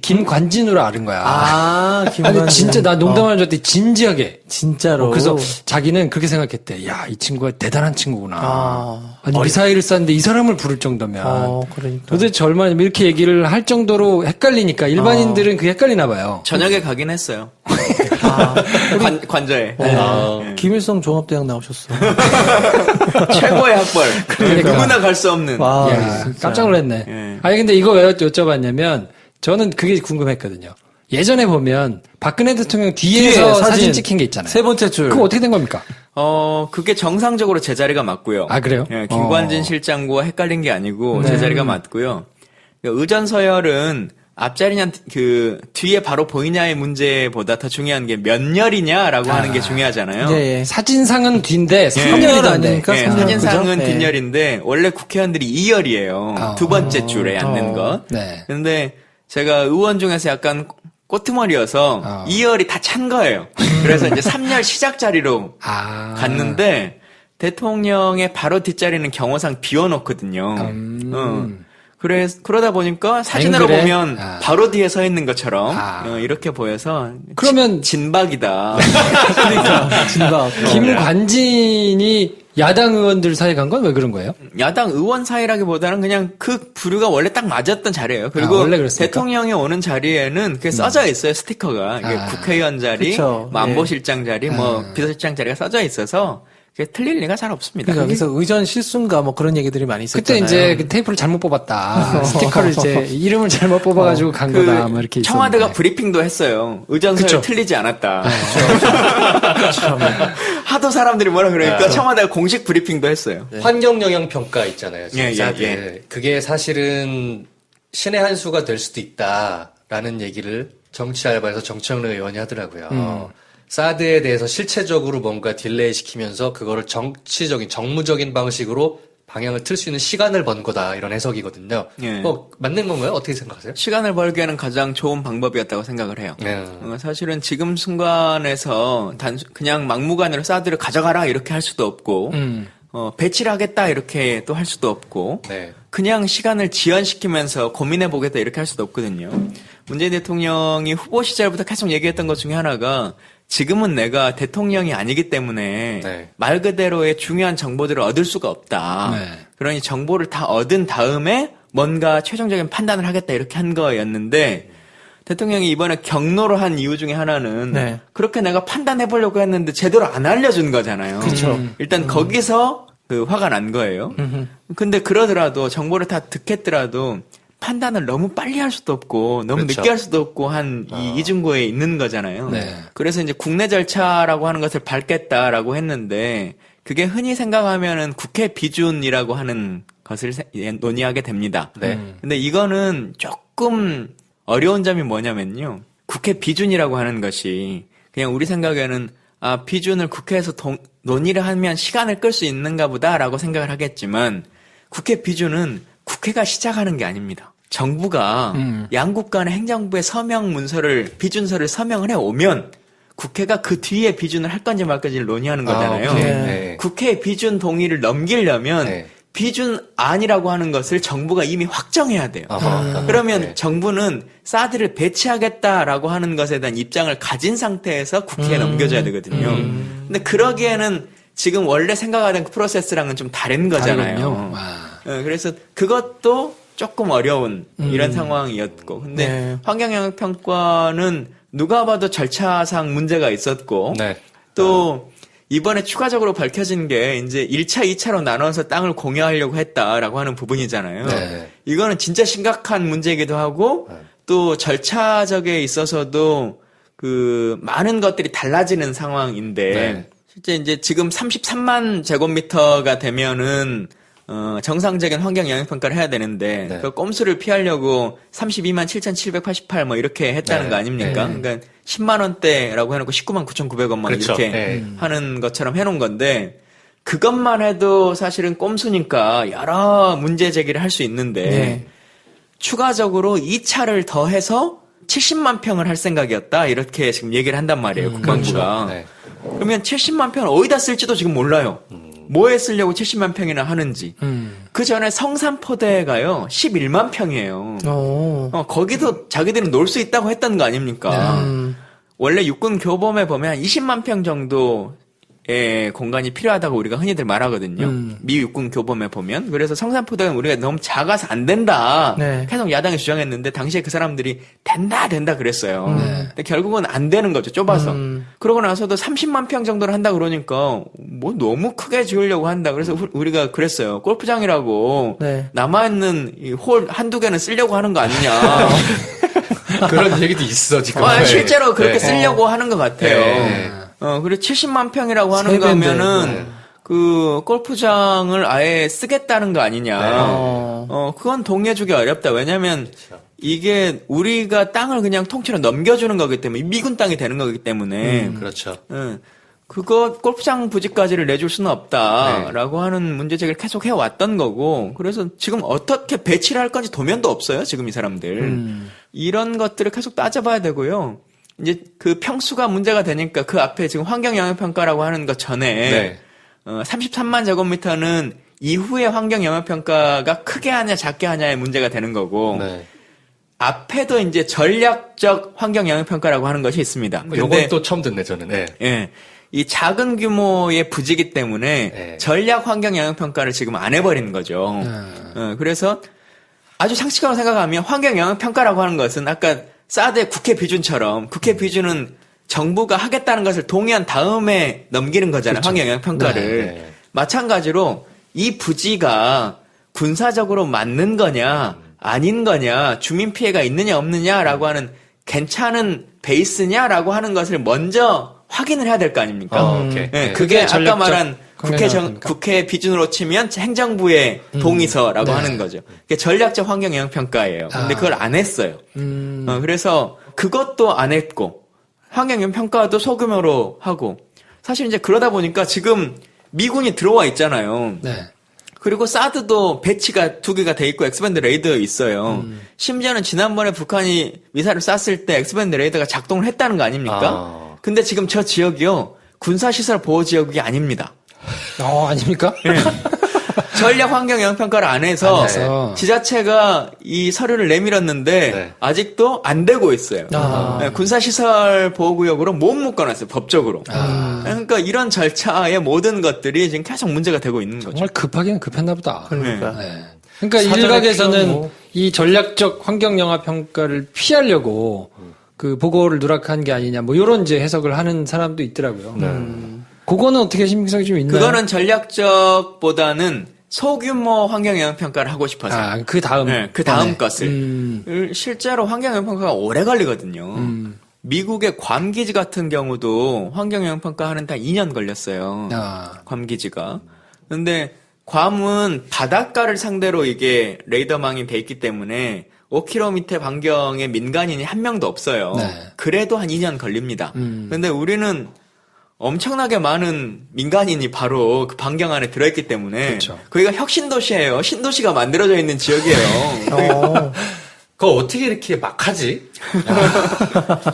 김관진으로 아는 거야. 김관진. 아니 진짜 나 농담을 줬더니 진지하게. 진짜로. 그래서 자기는 그렇게 생각했대. 야, 이 친구가 대단한 친구구나. 아니, 어리- 미사일을 쐈는데 이 사람을 부를 정도면. 그러니까. 도대체 얼마나 이렇게 얘기를 할 정도로 헷갈리니까 일반인들은 그게 헷갈리나 봐요. 저녁에 가긴 했어요. 관저에. 김일성 종합대학 나오셨어. 최고의 학벌. 누구나 갈 수 없는. 와, 야, 진짜. 깜짝 놀랐네. 예. 아니, 근데 이거 왜 여쭤봤냐면, 저는 그게 궁금했거든요. 예전에 보면, 박근혜 대통령 뒤에서 사진 찍힌 게 있잖아요. 세 번째 줄. 그거 어떻게 된 겁니까? 그게 정상적으로 제 자리가 맞고요. 아, 그래요? 예, 김관진 실장과 헷갈린 게 아니고 네. 제 자리가 맞고요. 의전 서열은 앞자리냐 그 뒤에 바로 보이냐의 문제보다 더 중요한 게 몇 열이냐라고 하는 게 중요하잖아요. 예, 예. 사진상은 뒤인데, 삼 3열이 열 단데. 아닙니까? 예, 삼 열, 사진상은 그죠? 예. 뒷열인데 원래 국회의원들이 2열이에요. 두 번째 줄에 앉는 것. 네. 근데 제가 의원 중에서 약간 꼬트머리여서 2열이 다 찬 거예요. 그래서 이제 3열 시작 자리로 갔는데 대통령의 바로 뒷자리는 경호상 비워놓거든요. 그러다 보니까 사진으로 앵글에? 보면 바로 뒤에 서 있는 것처럼 이렇게 보여서 그러면 진박이다. 그러니까. 진박. 김관진이 야당 의원들 사이에 간 건 왜 그런 거예요? 야당 의원 사이라기보다는 그냥 그 부류가 원래 딱 맞았던 자리예요. 그리고 원래 그랬습니까? 대통령이 오는 자리에는 그게 써져 있어요. 스티커가. 이게 국회의원 자리, 그쵸. 뭐 안보실장 자리, 뭐 비서실장 자리가 써져 있어서 그게 틀릴 리가 잘 없습니다. 그러니까 그래서 의전 실수인가 뭐 그런 얘기들이 많이 그때 있었잖아요. 이제 그 테이프를 잘못 뽑았다. 스티커를 이제 이름을 잘못 뽑아가지고 간 그 거다. 뭐 이렇게 청와대가 있었는데. 브리핑도 했어요. 의전서를 그쵸. 틀리지 않았다. 하도 사람들이 뭐라 그러니까 청와대가 공식 브리핑도 했어요. 환경 영향 평가 있잖아요. 예, 진짜. 예, 예. 그게 사실은 신의 한 수가 될 수도 있다라는 얘기를 정치 알바에서 정청래 의원이 하더라고요. 사드에 대해서 실체적으로 뭔가 딜레이 시키면서 그거를 정치적인 정무적인 방식으로 방향을 틀 수 있는 시간을 번 거다 이런 해석이거든요. 예. 맞는 건가요? 어떻게 생각하세요? 시간을 벌기에는 가장 좋은 방법이었다고 생각을 해요. 네. 사실은 지금 순간에서 그냥 막무가내로 사드를 가져가라 이렇게 할 수도 없고 배치를 하겠다 이렇게 또 할 수도 없고 네. 그냥 시간을 지연시키면서 고민해 보겠다 이렇게 할 수도 없거든요. 문재인 대통령이 후보 시절부터 계속 얘기했던 것 중에 하나가 지금은 내가 대통령이 아니기 때문에 네. 말 그대로의 중요한 정보들을 얻을 수가 없다. 네. 그러니 정보를 다 얻은 다음에 뭔가 최종적인 판단을 하겠다 이렇게 한 거였는데 대통령이 이번에 경로를 한 이유 중에 하나는 네. 그렇게 내가 판단해 보려고 했는데 제대로 안 알려준 거잖아요. 그쵸. 일단 거기서 그 화가 난 거예요. 근데 그러더라도 정보를 다 듣겠더라도 판단을 너무 빨리 할 수도 없고 너무 그렇죠. 늦게 할 수도 없고 한 이 이중고에 있는 거잖아요. 네. 그래서 이제 국내 절차라고 하는 것을 밟겠다라고 했는데 그게 흔히 생각하면은 국회 비준이라고 하는 것을 논의하게 됩니다. 네. 근데 이거는 조금 어려운 점이 뭐냐면요. 국회 비준이라고 하는 것이 그냥 우리 생각에는 비준을 국회에서 논의를 하면 시간을 끌 수 있는가 보다라고 생각을 하겠지만 국회 비준은 국회가 시작하는 게 아닙니다. 정부가 양국 간의 행정부의 서명 문서를 비준서를 서명을 해오면 국회가 그 뒤에 비준을 할 건지 말 건지를 논의하는 거잖아요. 오케이. 네. 국회 비준 동의를 넘기려면 네. 비준 안이라고 하는 것을 정부가 이미 확정해야 돼요. 그러면 네. 정부는 사드를 배치하겠다라고 하는 것에 대한 입장을 가진 상태에서 국회에 넘겨줘야 되거든요. 근데 그러기에는 지금 원래 생각하던 그 프로세스랑은 좀 다른 거잖아요. 다르군요. 그래서 그것도 조금 어려운 이런 상황이었고. 근데 네. 환경영향평가는 누가 봐도 절차상 문제가 있었고 네. 또 이번에 추가적으로 밝혀진 게 이제 1차, 2차로 나눠서 땅을 공유하려고 했다라고 하는 부분이잖아요. 네. 이거는 진짜 심각한 문제이기도 하고 또 절차적에 있어서도 그 많은 것들이 달라지는 상황인데 네. 실제 이제 지금 33만 제곱미터가 되면은 정상적인 환경 영향 평가를 해야 되는데 네. 그 꼼수를 피하려고 32만 7,788 뭐 이렇게 했다는 네. 거 아닙니까? 네. 그러니까 10만 원대라고 해놓고 19만 9,900원만 그렇죠. 이렇게 네. 하는 것처럼 해놓은 건데 그것만 해도 사실은 꼼수니까 여러 문제 제기를 할 수 있는데 네. 추가적으로 2차를 더해서 70만 평을 할 생각이었다 이렇게 지금 얘기를 한단 말이에요 국방부가. 네. 그러면 70만 평을 어디다 쓸지도 지금 몰라요. 뭐에 쓰려고 70만 평이나 하는지. 그 전에 성산포대가요 11만 평이에요. 거기도 자기들은 놀 수 있다고 했던 거 아닙니까? 원래 육군 교범에 보면 20만 평 정도의 공간이 필요하다고 우리가 흔히들 말하거든요. 미 육군 교범에 보면. 그래서 성산포대는 우리가 너무 작아서 안 된다. 네. 계속 야당이 주장했는데 당시에 그 사람들이 된다 그랬어요. 근데 결국은 안 되는 거죠. 좁아서. 그러고 나서도 30만 평 정도를 한다 그러니까 뭐 너무 크게 지으려고 한다. 그래서 우리가 그랬어요. 골프장이라고 네. 남아있는 이 홀 한두 개는 쓰려고 하는 거 아니냐. 그런 얘기도 있어 지금. 실제로 그렇게 네. 쓰려고 하는 것 같아요. 네. 그리고 70만 평이라고 하는 세 배인데. 거면은 그 골프장을 아예 쓰겠다는 거 아니냐. 네. 그건 동의해주기 어렵다. 왜냐면 이게 우리가 땅을 그냥 통째로 넘겨주는 거기 때문에 미군 땅이 되는 거기 때문에 그렇죠. 그거 골프장 부지까지를 내줄 수는 없다라고 하는 문제 제기를 계속 해왔던 거고 그래서 지금 어떻게 배치를 할 건지 도면도 없어요. 지금 이 사람들. 이런 것들을 계속 따져봐야 되고요. 이제 그 평수가 문제가 되니까 그 앞에 지금 환경영향평가라고 하는 것 전에 네. 33만 제곱미터는 이후에 환경영향평가가 크게 하냐 작게 하냐의 문제가 되는 거고 네. 앞에도 이제 전략적 환경영향평가라고 하는 것이 있습니다. 요건 근데 또 처음 듣네 저는. 네. 예. 이 작은 규모의 부지기 때문에 네. 전략 환경 영향 평가를 지금 안 해버리는 거죠. 그래서 아주 상식적으로 생각하면 환경 영향 평가라고 하는 것은 아까 사드의 국회 비준처럼 국회 비준은 정부가 하겠다는 것을 동의한 다음에 넘기는 거잖아요. 그렇죠. 환경 영향 평가를. 네. 마찬가지로 이 부지가 군사적으로 맞는 거냐 아닌 거냐 주민 피해가 있느냐 없느냐라고 하는 괜찮은 베이스냐라고 하는 것을 먼저 확인을 해야 될 거 아닙니까? 오케이. 네, 네. 그게 아까 전략적 말한 환경영향평가. 국회 비준으로 치면 행정부의 동의서라고 하는 거죠. 그게 전략적 환경영향평가예요. 근데 그걸 안 했어요. 그래서 그것도 안 했고 환경영향평가도 소규모로 하고 사실 이제 그러다 보니까 지금 미군이 들어와 있잖아요. 네. 그리고 사드도 배치가 2개가 돼 있고 엑스밴드 레이더 있어요. 심지어는 지난번에 북한이 미사일을 쐈을 때 엑스밴드 레이더가 작동을 했다는 거 아닙니까? 근데 지금 저 지역이요 군사시설 보호 지역이 아닙니다. 아닙니까? 전략 환경 영향 평가를 안 해서 안해서. 지자체가 이 서류를 내밀었는데 네. 아직도 안 되고 있어요. 아. 네, 군사시설 보호구역으로 못 묶어놨어요, 법적으로. 그러니까 이런 절차의 모든 것들이 지금 계속 문제가 되고 있는 거죠. 정말 급하기는 급했나 보다. 그러니까. 네. 그러니까 사전에 일각에서는 필요한 이 전략적 환경 영화 평가를 피하려고 그 보고를 누락한 게 아니냐 뭐 이런 이제 해석을 하는 사람도 있더라고요. 그거는 어떻게 신빙성이 좀 있나요? 그거는 전략적보다는 소규모 환경 영향 평가를 하고 싶어서. 그 다음. 네, 그 다음 네. 것을. 실제로 환경 영향 평가가 오래 걸리거든요. 미국의 괌 기지 같은 경우도 환경 영향 평가하는 데 2년 걸렸어요. 괌 기지가. 근데 괌은 바닷가를 상대로 이게 레이더망이 돼 있기 때문에 5km 반경에 민간인이 한 명도 없어요. 네. 그래도 한 2년 걸립니다. 근데 우리는 엄청나게 많은 민간인이 바로 그 반경 안에 들어있기 때문에 그렇죠. 거기가 혁신도시예요. 신도시가 만들어져 있는 지역이에요. 그거 어떻게 이렇게 막 하지? 그러니까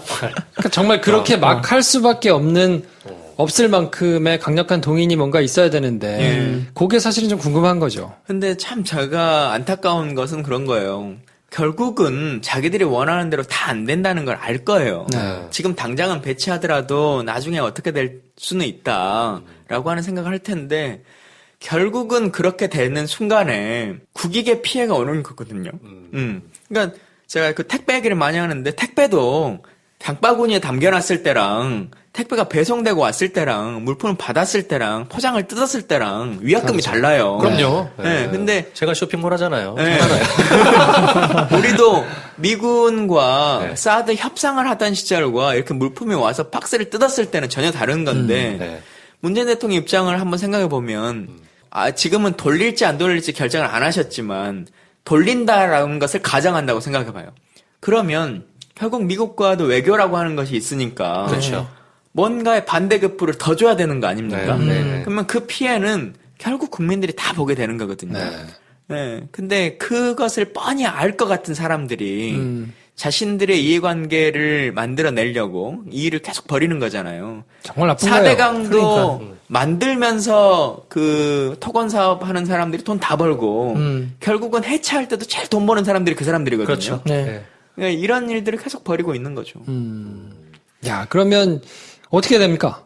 정말 그렇게 막 할 수밖에 없을 만큼의 강력한 동인이 뭔가 있어야 되는데 그게 사실은 좀 궁금한 거죠. 근데 참 제가 안타까운 것은 그런 거예요. 결국은 자기들이 원하는 대로 다 안 된다는 걸 알 거예요. 네. 지금 당장은 배치하더라도 나중에 어떻게 될 수는 있다라고 하는 생각을 할 텐데 결국은 그렇게 되는 순간에 국익의 피해가 오는 거거든요. 그러니까 제가 그 택배 얘기를 많이 하는데 택배도 장바구니에 담겨놨을 때랑 택배가 배송되고 왔을 때랑 물품을 받았을 때랑 포장을 뜯었을 때랑 위약금이 달라요. 그럼요. 네, 근데 제가 쇼핑몰 하잖아요. 네. 잘 알아요. 우리도 미군과 네. 사드 협상을 하던 시절과 이렇게 물품이 와서 박스를 뜯었을 때는 전혀 다른 건데 네. 문재인 대통령 입장을 한번 생각해 보면 지금은 돌릴지 안 돌릴지 결정을 안 하셨지만 돌린다라는 것을 가정한다고 생각해 봐요. 그러면 결국 미국과도 외교라고 하는 것이 있으니까 그렇죠. 뭔가의 반대급부를 더 줘야 되는 거 아닙니까? 네. 그러면 그 피해는 결국 국민들이 다 보게 되는 거거든요. 네. 네. 근데 그것을 뻔히 알 것 같은 사람들이 자신들의 이해관계를 만들어내려고 이 일을 계속 벌이는 거잖아요. 정말 나쁜 거예요. 4대강도 만들면서 그 토건 사업 하는 사람들이 돈 다 벌고 결국은 해체할 때도 제일 돈 버는 사람들이 그 사람들이거든요. 그렇죠. 네. 그러니까 이런 일들을 계속 벌이고 있는 거죠. 야, 그러면 어떻게 됩니까?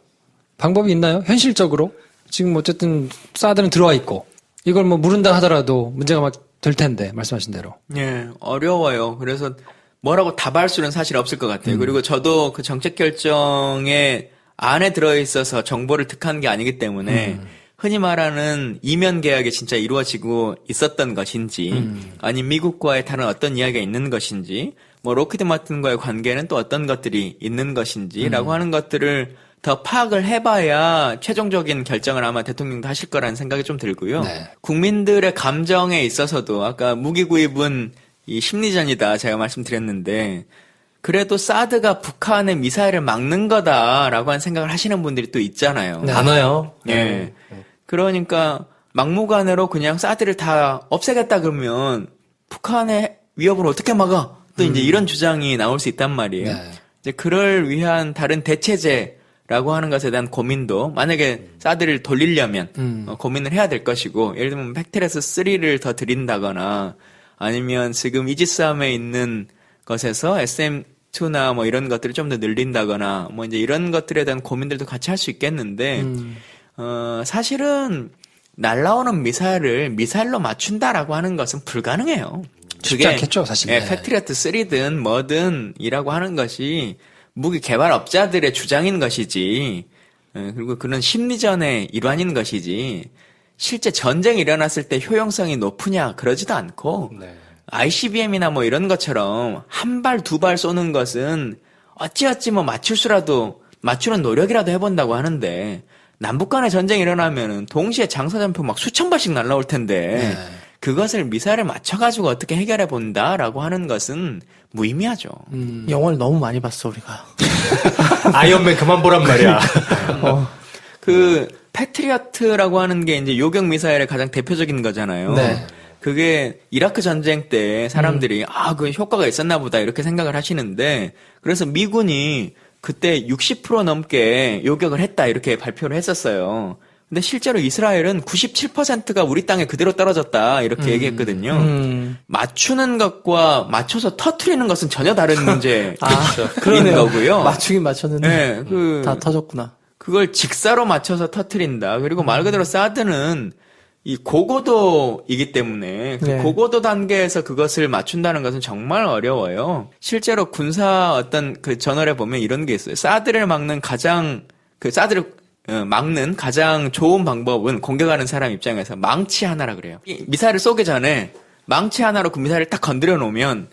방법이 있나요? 현실적으로? 지금 어쨌든 사드는 들어와 있고 이걸 뭐 무른다 하더라도 문제가 막 될 텐데 말씀하신 대로. 예, 어려워요. 그래서 뭐라고 답할 수는 사실 없을 것 같아요. 그리고 저도 그 정책 결정에 안에 들어있어서 정보를 득한 게 아니기 때문에 흔히 말하는 이면 계약이 진짜 이루어지고 있었던 것인지 아니면 미국과의 다른 어떤 이야기가 있는 것인지 뭐 로키드 마틴과의 관계는 또 어떤 것들이 있는 것인지라고 하는 것들을 더 파악을 해봐야 최종적인 결정을 아마 대통령도 하실 거라는 생각이 좀 들고요. 네. 국민들의 감정에 있어서도 아까 무기 구입은 이 심리전이다 제가 말씀드렸는데 그래도 사드가 북한의 미사일을 막는 거다라고 하는 생각을 하시는 분들이 또 있잖아요. 많아요. 예. 그러니까 막무가내로 그냥 사드를 다 없애겠다 그러면 북한의 위협을 어떻게 막아? 또 이제 이런 주장이 나올 수 있단 말이에요. 네. 이제 그럴 위한 다른 대체제라고 하는 것에 대한 고민도 만약에 사드를 돌리려면 고민을 해야 될 것이고 예를 들면 팩트레스 3를 더 드린다거나 아니면 지금 이지스함에 있는 것에서 SM2나 뭐 이런 것들을 좀 더 늘린다거나 뭐 이제 이런 것들에 대한 고민들도 같이 할 수 있겠는데 사실은 날라오는 미사일을 미사일로 맞춘다라고 하는 것은 불가능해요. 쉽지 않겠죠, 사실. 예, 네. 패트리어트 3든 뭐든이라고 하는 것이 무기 개발업자들의 주장인 것이지 그리고 그런 심리전의 일환인 것이지 실제 전쟁이 일어났을 때 효용성이 높으냐 그러지도 않고 네. ICBM이나 뭐 이런 것처럼 한 발, 두 발 쏘는 것은 어찌어찌 뭐 맞추는 노력이라도 해본다고 하는데 남북 간의 전쟁이 일어나면은 동시에 장사전표 막 수천 발씩 날라올 텐데 그것을 미사일을 맞춰가지고 어떻게 해결해 본다라고 하는 것은 무의미하죠. 영화를 너무 많이 봤어 우리가. 아이언맨 그만 보란 말이야. 그 패트리어트라고 하는 게 이제 요격 미사일의 가장 대표적인 거잖아요. 네. 그게 이라크 전쟁 때 사람들이 그 효과가 있었나 보다 이렇게 생각을 하시는데 그래서 미군이 그때 60% 넘게 요격을 했다 이렇게 발표를 했었어요. 근데 실제로 이스라엘은 97%가 우리 땅에 그대로 떨어졌다 이렇게 얘기했거든요. 맞추는 것과 맞춰서 터트리는 것은 전혀 다른 문제인 그러네요. 거고요. 맞추긴 맞췄는데 네, 다 터졌구나. 그걸 직사로 맞춰서 터트린다. 그리고 말 그대로 사드는 이 고고도이기 때문에 그 네. 고고도 단계에서 그것을 맞춘다는 것은 정말 어려워요. 실제로 군사 어떤 그 저널에 보면 이런 게 있어요. 사드를 막는 가장 좋은 방법은 공격하는 사람 입장에서 망치 하나라 그래요. 이 미사일을 쏘기 전에 망치 하나로 그 미사일을 딱 건드려 놓으면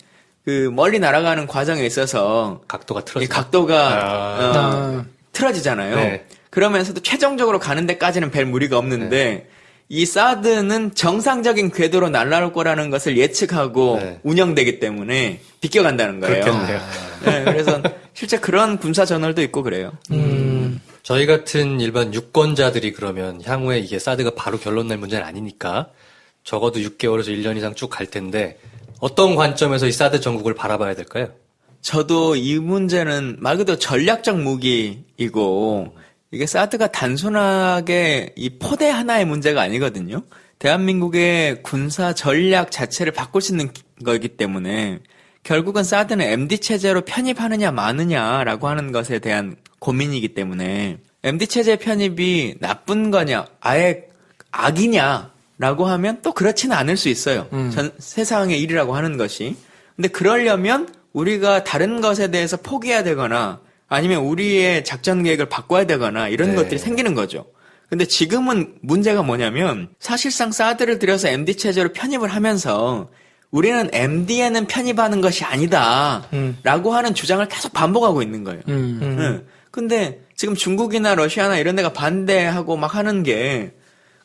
그 멀리 날아가는 과정에 있어서 각도가 이 틀어져. 각도가 틀어지잖아요. 네. 그러면서도 최종적으로 가는 데까지는 별 무리가 없는데 이 사드는 정상적인 궤도로 날아올 거라는 것을 예측하고 네. 운영되기 때문에 비껴간다는 거예요. 그렇겠네요. 네, 그래서 실제 그런 군사 저널도 있고 그래요. 저희 같은 일반 유권자들이 그러면 향후에 이게 사드가 바로 결론 날 문제는 아니니까 적어도 6개월에서 1년 이상 쭉 갈 텐데 어떤 관점에서 이 사드 전국을 바라봐야 될까요? 저도 이 문제는 말 그대로 전략적 무기이고 이게 사드가 단순하게 이 포대 하나의 문제가 아니거든요. 대한민국의 군사 전략 자체를 바꿀 수 있는 거기 때문에 결국은 사드는 MD 체제로 편입하느냐 마느냐라고 하는 것에 대한 고민이기 때문에 MD 체제 편입이 나쁜 거냐 아예 악이냐라고 하면 또 그렇지는 않을 수 있어요. 세상의 일이라고 하는 것이. 근데 그러려면 우리가 다른 것에 대해서 포기해야 되거나 아니면 우리의 작전 계획을 바꿔야 되거나 이런 네. 것들이 생기는 거죠. 근데 지금은 문제가 뭐냐면 사실상 사드를 들여서 MD 체제로 편입을 하면서 우리는 MD에는 편입하는 것이 아니다 라고 하는 주장을 계속 반복하고 있는 거예요. 근데 지금 중국이나 러시아나 이런 데가 반대하고 막 하는 게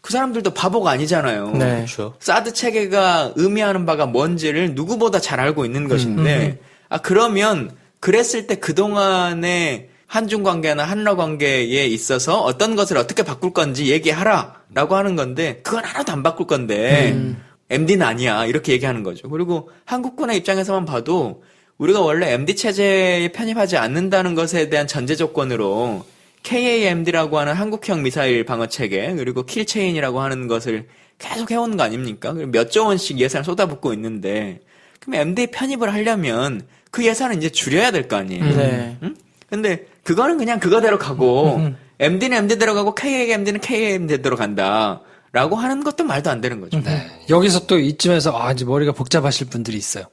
그 사람들도 바보가 아니잖아요. 네. 그렇죠. 사드 체계가 의미하는 바가 뭔지를 누구보다 잘 알고 있는 것인데 그러면 그랬을 때 그동안의 한중 관계나 한러 관계에 있어서 어떤 것을 어떻게 바꿀 건지 얘기하라라고 하는 건데 그건 하나도 안 바꿀 건데 MD는 아니야 이렇게 얘기하는 거죠. 그리고 한국군의 입장에서만 봐도 우리가 원래 MD 체제에 편입하지 않는다는 것에 대한 전제 조건으로 KAMD라고 하는 한국형 미사일 방어 체계 그리고 킬체인이라고 하는 것을 계속 해오는 거 아닙니까? 몇 조 원씩 예산을 쏟아붓고 있는데 그럼 MD에 편입을 하려면 그 예산을 이제 줄여야 될 거 아니에요. 네. 응? 근데 그거는 그냥 그거대로 가고 MD는 MD대로 가고 KAMD는 KAMD대로 간다. 라고 하는 것도 말도 안 되는 거죠. 여기서 또 이쯤에서 이제 머리가 복잡하실 분들이 있어요.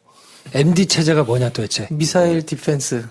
MD 체제가 뭐냐 도대체. 미사일 디펜스.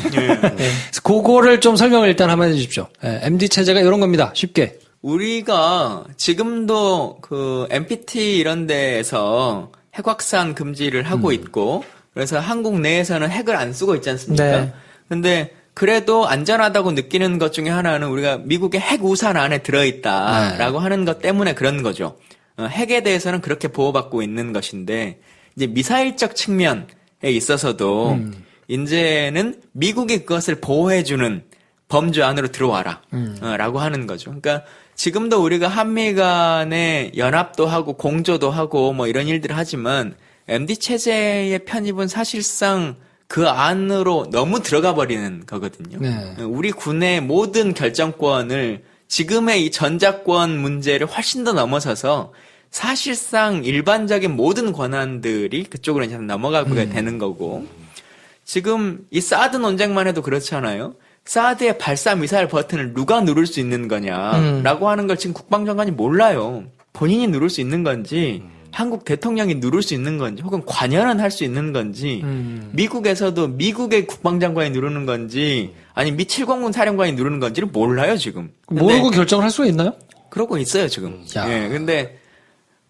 그래서 그거를 좀 설명을 일단 한번 해주십시오. MD 체제가 이런 겁니다. 쉽게. 우리가 지금도 그 NPT 이런 데에서 핵 확산 금지를 하고 있고 그래서 한국 내에서는 핵을 안 쓰고 있지 않습니까? 네. 근데 그래도 안전하다고 느끼는 것 중에 하나는 우리가 미국의 핵 우산 안에 들어있다라고 하는 것 때문에 그런 거죠. 핵에 대해서는 그렇게 보호받고 있는 것인데 이제 미사일적 측면에 있어서도 이제는 미국이 그것을 보호해주는 범주 안으로 들어와라 라고 하는 거죠. 그러니까 지금도 우리가 한미 간의 연합도 하고 공조도 하고 뭐 이런 일들을 하지만 MD 체제의 편입은 사실상 그 안으로 너무 들어가 버리는 거거든요. 네. 우리 군의 모든 결정권을 지금의 이 전자권 문제를 훨씬 더 넘어서서 사실상 일반적인 모든 권한들이 그쪽으로 이제 넘어가게 되는 거고 지금 이 사드 논쟁만 해도 그렇잖아요. 사드의 발사 미사일 버튼을 누가 누를 수 있는 거냐라고 하는 걸 지금 국방장관이 몰라요. 본인이 누를 수 있는 건지 한국 대통령이 누를 수 있는 건지 혹은 관여는 할 수 있는 건지 미국에서도 미국의 국방장관이 누르는 건지 아니 미 7공군 사령관이 누르는 건지를 몰라요 지금. 근데 모르고 결정을 할 수가 있나요? 그러고 있어요 지금. 야. 예, 근데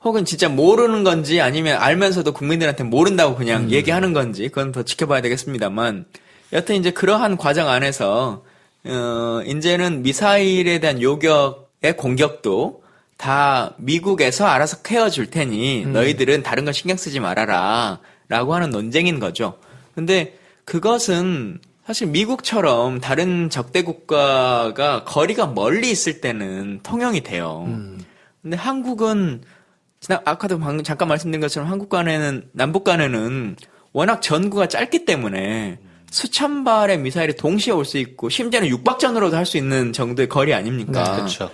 혹은 진짜 모르는 건지 아니면 알면서도 국민들한테 모른다고 그냥 얘기하는 건지 그건 더 지켜봐야 되겠습니다만 여튼 이제 그러한 과정 안에서 이제는 미사일에 대한 요격의 공격도 다 미국에서 알아서 케어줄 테니 너희들은 다른 거 신경 쓰지 말아라 라고 하는 논쟁인 거죠. 근데 그것은 사실 미국처럼 다른 적대 국가가 거리가 멀리 있을 때는 통용이 돼요. 근데 한국은 아까도 방금 잠깐 말씀드린 것처럼 한국 간에는 남북 간에는 워낙 전구가 짧기 때문에 수천 발의 미사일이 동시에 올 수 있고 심지어는 육박전으로도 할 수 있는 정도의 거리 아닙니까? 그렇죠.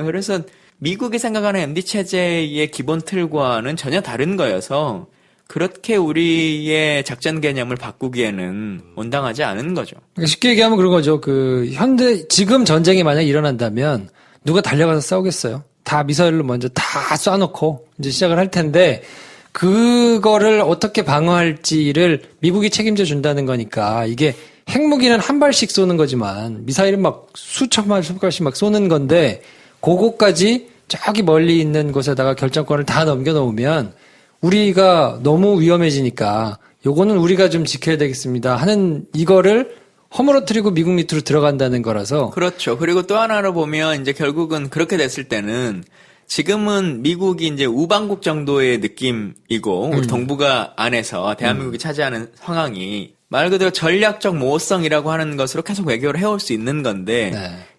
그래서 미국이 생각하는 MD 체제의 기본 틀과는 전혀 다른 거여서 그렇게 우리의 작전 개념을 바꾸기에는 온당하지 않은 거죠. 그러니까 쉽게 얘기하면 그런 거죠. 지금 전쟁이 만약 일어난다면 누가 달려가서 싸우겠어요? 다 미사일로 먼저 다 쏴놓고 이제 시작을 할 텐데 그거를 어떻게 방어할지를 미국이 책임져 준다는 거니까 이게 핵무기는 한 발씩 쏘는 거지만 미사일은 막 수천 발씩 막 쏘는 건데 그거까지 저기 멀리 있는 곳에다가 결정권을 다 넘겨놓으면 우리가 너무 위험해지니까 요거는 우리가 좀 지켜야 되겠습니다 하는 이거를 허물어뜨리고 미국 밑으로 들어간다는 거라서. 그렇죠. 그리고 또 하나로 보면 이제 결국은 그렇게 됐을 때는 지금은 미국이 이제 우방국 정도의 느낌이고 우리 동북아 안에서 대한민국이 차지하는 상황이 말 그대로 전략적 모호성이라고 하는 것으로 계속 외교를 해올 수 있는 건데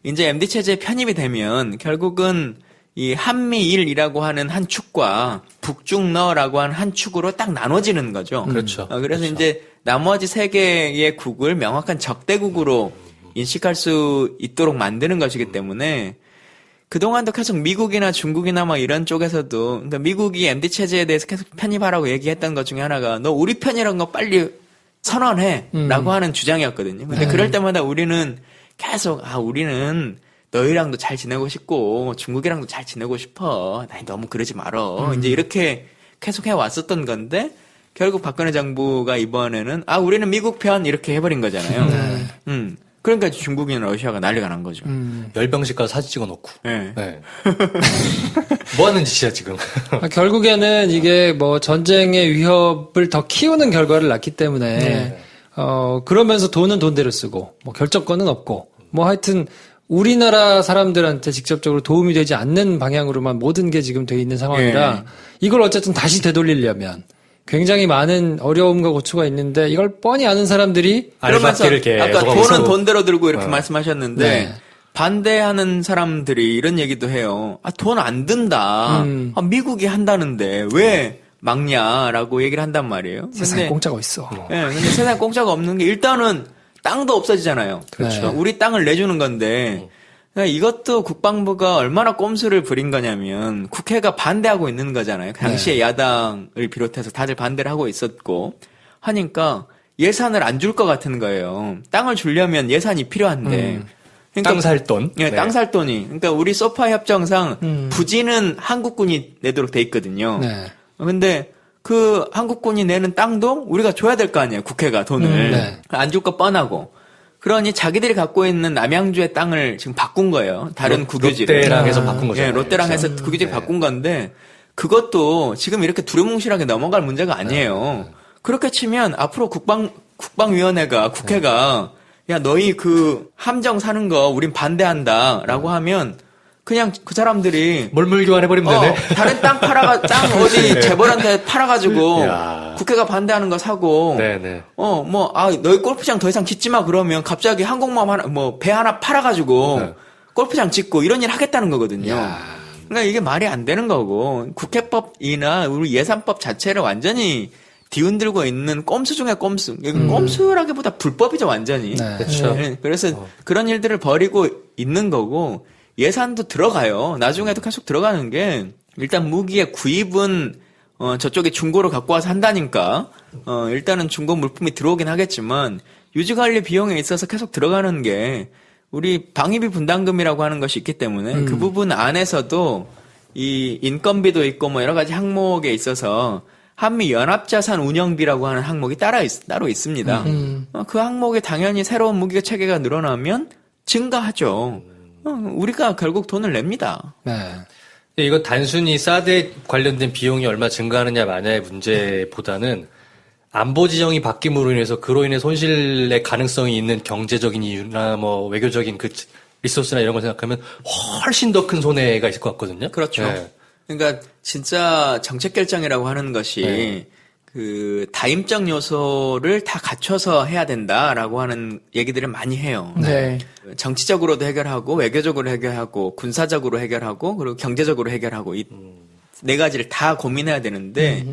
이제 MD 체제에 편입이 되면 결국은 이 한미일이라고 하는 한 축과 북중러라고 하는 한 축으로 딱 나눠지는 거죠. 그렇죠. 그래서 이제 나머지 세 개의 국을 명확한 적대국으로 인식할 수 있도록 만드는 것이기 때문에 그동안도 계속 미국이나 중국이나 막 이런 쪽에서도 그러니까 미국이 MD 체제에 대해서 계속 편입하라고 얘기했던 것 중에 하나가 너 우리 편이란 거 빨리 선언해라고 하는 주장이었거든요. 근데 그럴 때마다 우리는 계속 우리는 너희랑도 잘 지내고 싶고 중국이랑도 잘 지내고 싶어. 나 너무 그러지 말어. 이제 이렇게 계속 해왔었던 건데 결국 박근혜 정부가 이번에는 우리는 미국 편 이렇게 해버린 거잖아요. 그러니까 중국이나 러시아가 난리가 난 거죠. 열병식 가서 사진 찍어놓고. 네. 네. 뭐 하는 짓이야 지금. 결국에는 이게 뭐 전쟁의 위협을 더 키우는 결과를 낳기 때문에 그러면서 돈은 돈대로 쓰고 뭐 결정권은 없고 뭐 하여튼 우리나라 사람들한테 직접적으로 도움이 되지 않는 방향으로만 모든 게 지금 돼 있는 상황이라 이걸 어쨌든 다시 되돌리려면 굉장히 많은 어려움과 고초가 있는데 이걸 뻔히 아는 사람들이 알바끼를 계속 아까 하고 돈은 있어. 돈대로 들고 이렇게 말씀하셨는데 반대하는 사람들이 이런 얘기도 해요. 돈 안 든다. 미국이 한다는데 왜 막냐라고 얘기를 한단 말이에요. 세상에 공짜가 있어. 근데 세상에 공짜가 없는 게 일단은 땅도 없어지잖아요. 그렇죠. 우리 땅을 내주는 건데 그러니까 이것도 국방부가 얼마나 꼼수를 부린 거냐면 국회가 반대하고 있는 거잖아요. 당시에 야당을 비롯해서 다들 반대를 하고 있었고 하니까 예산을 안 줄 것 같은 거예요. 땅을 주려면 예산이 필요한데. 그러니까 땅 살 돈. 네, 땅 살 돈이. 그러니까 우리 소파 협정상 부지는 한국군이 내도록 돼 있거든요. 근데 그 한국군이 내는 땅도 우리가 줘야 될 거 아니에요. 국회가 돈을. 안 줄 거 뻔하고. 그러니 자기들이 갖고 있는 남양주의 땅을 지금 바꾼 거예요. 다른 국유지를. 롯데랑 해서 바꾼 거죠. 네, 롯데랑 해서 국유지를 바꾼 건데 그것도 지금 이렇게 두루뭉실하게 넘어갈 문제가 아니에요. 그렇게 치면 앞으로 국방위원회가 국회가 야 너희 그 함정 사는 거 우린 반대한다라고 하면 그냥 그 사람들이 몰물 교환해버리면 되네. 다른 땅 땅 어디 재벌한테 팔아가지고 야. 국회가 반대하는 거 사고. 네네. 너희 골프장 더 이상 짓지 마 그러면 갑자기 항공모함 하나, 배 하나 팔아가지고 골프장 짓고 이런 일 하겠다는 거거든요. 그러니까 이게 말이 안 되는 거고 국회법이나 우리 예산법 자체를 완전히 뒤흔들고 있는 꼼수 중에 꼼수. 꼼수라기보다 불법이죠 완전히. 그렇죠. 그래서 그런 일들을 벌이고 있는 거고. 예산도 들어가요. 나중에도 계속 들어가는 게 일단 무기의 구입은 저쪽에 중고로 갖고 와서 한다니까 일단은 중고 물품이 들어오긴 하겠지만 유지관리 비용에 있어서 계속 들어가는 게 우리 방위비 분담금이라고 하는 것이 있기 때문에 그 부분 안에서도 이 인건비도 있고 뭐 여러 가지 항목에 있어서 한미 연합자산 운영비라고 하는 항목이 따로 있습니다. 그 항목에 당연히 새로운 무기 체계가 늘어나면 증가하죠. 우리가 결국 돈을 냅니다. 이거 단순히 사드에 관련된 비용이 얼마 증가하느냐 마냐의 문제보다는 안보 지정이 바뀜으로 인해서 그로 인해 손실의 가능성이 있는 경제적인 이유나 뭐 외교적인 그 리소스나 이런 걸 생각하면 훨씬 더 큰 손해가 있을 것 같거든요. 그렇죠. 그러니까 진짜 정책 결정이라고 하는 것이 그 다임적 요소를 다 갖춰서 해야 된다라고 하는 얘기들을 많이 해요. 정치적으로도 해결하고 외교적으로 해결하고 군사적으로 해결하고 그리고 경제적으로 해결하고 이 네 가지를 다 고민해야 되는데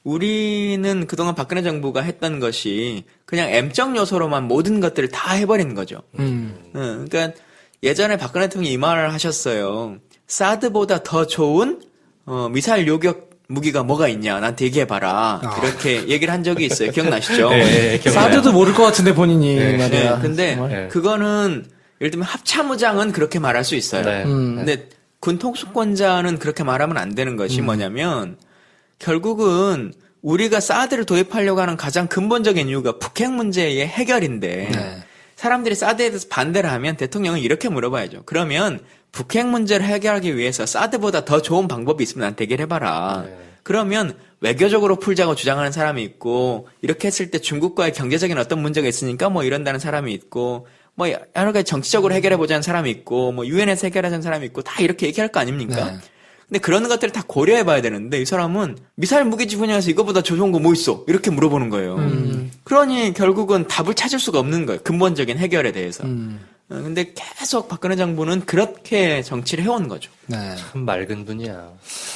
우리는 그동안 박근혜 정부가 했던 것이 그냥 M적 요소로만 모든 것들을 다 해버린 거죠. 그러니까 예전에 박근혜 대통령이 이 말을 하셨어요. 사드보다 더 좋은 미사일 요격 무기가 뭐가 있냐 나한테 얘기해봐라. 그렇게 얘기를 한 적이 있어요. 기억나시죠? 네, 사드도 모를 것 같은데 본인이 말이야. 네, 근데 정말. 그거는 예를 들면 합참의장은 그렇게 말할 수 있어요. 네. 근데 군통수권자는 그렇게 말하면 안 되는 것이 뭐냐면 결국은 우리가 사드를 도입하려고 하는 가장 근본적인 이유가 북핵 문제의 해결인데 사람들이 사드에 대해서 반대를 하면 대통령은 이렇게 물어봐야죠. 그러면 북핵 문제를 해결하기 위해서 사드보다 더 좋은 방법이 있으면 나한테 얘기해봐라. 그러면 외교적으로 풀자고 주장하는 사람이 있고 이렇게 했을 때 중국과의 경제적인 어떤 문제가 있으니까 뭐 이런다는 사람이 있고 뭐 여러 가지 정치적으로 해결해보자는 사람이 있고 뭐 유엔에서 해결하자는 사람이 있고 다 이렇게 얘기할 거 아닙니까? 근데 그런 것들을 다 고려해봐야 되는데 이 사람은 미사일 무기지 분야에서 이거보다 더 좋은 거 뭐 있어? 이렇게 물어보는 거예요. 그러니 결국은 답을 찾을 수가 없는 거예요. 근본적인 해결에 대해서. 근데 계속 박근혜 정부는 그렇게 정치를 해온 거죠. 네. 참 맑은 분이야.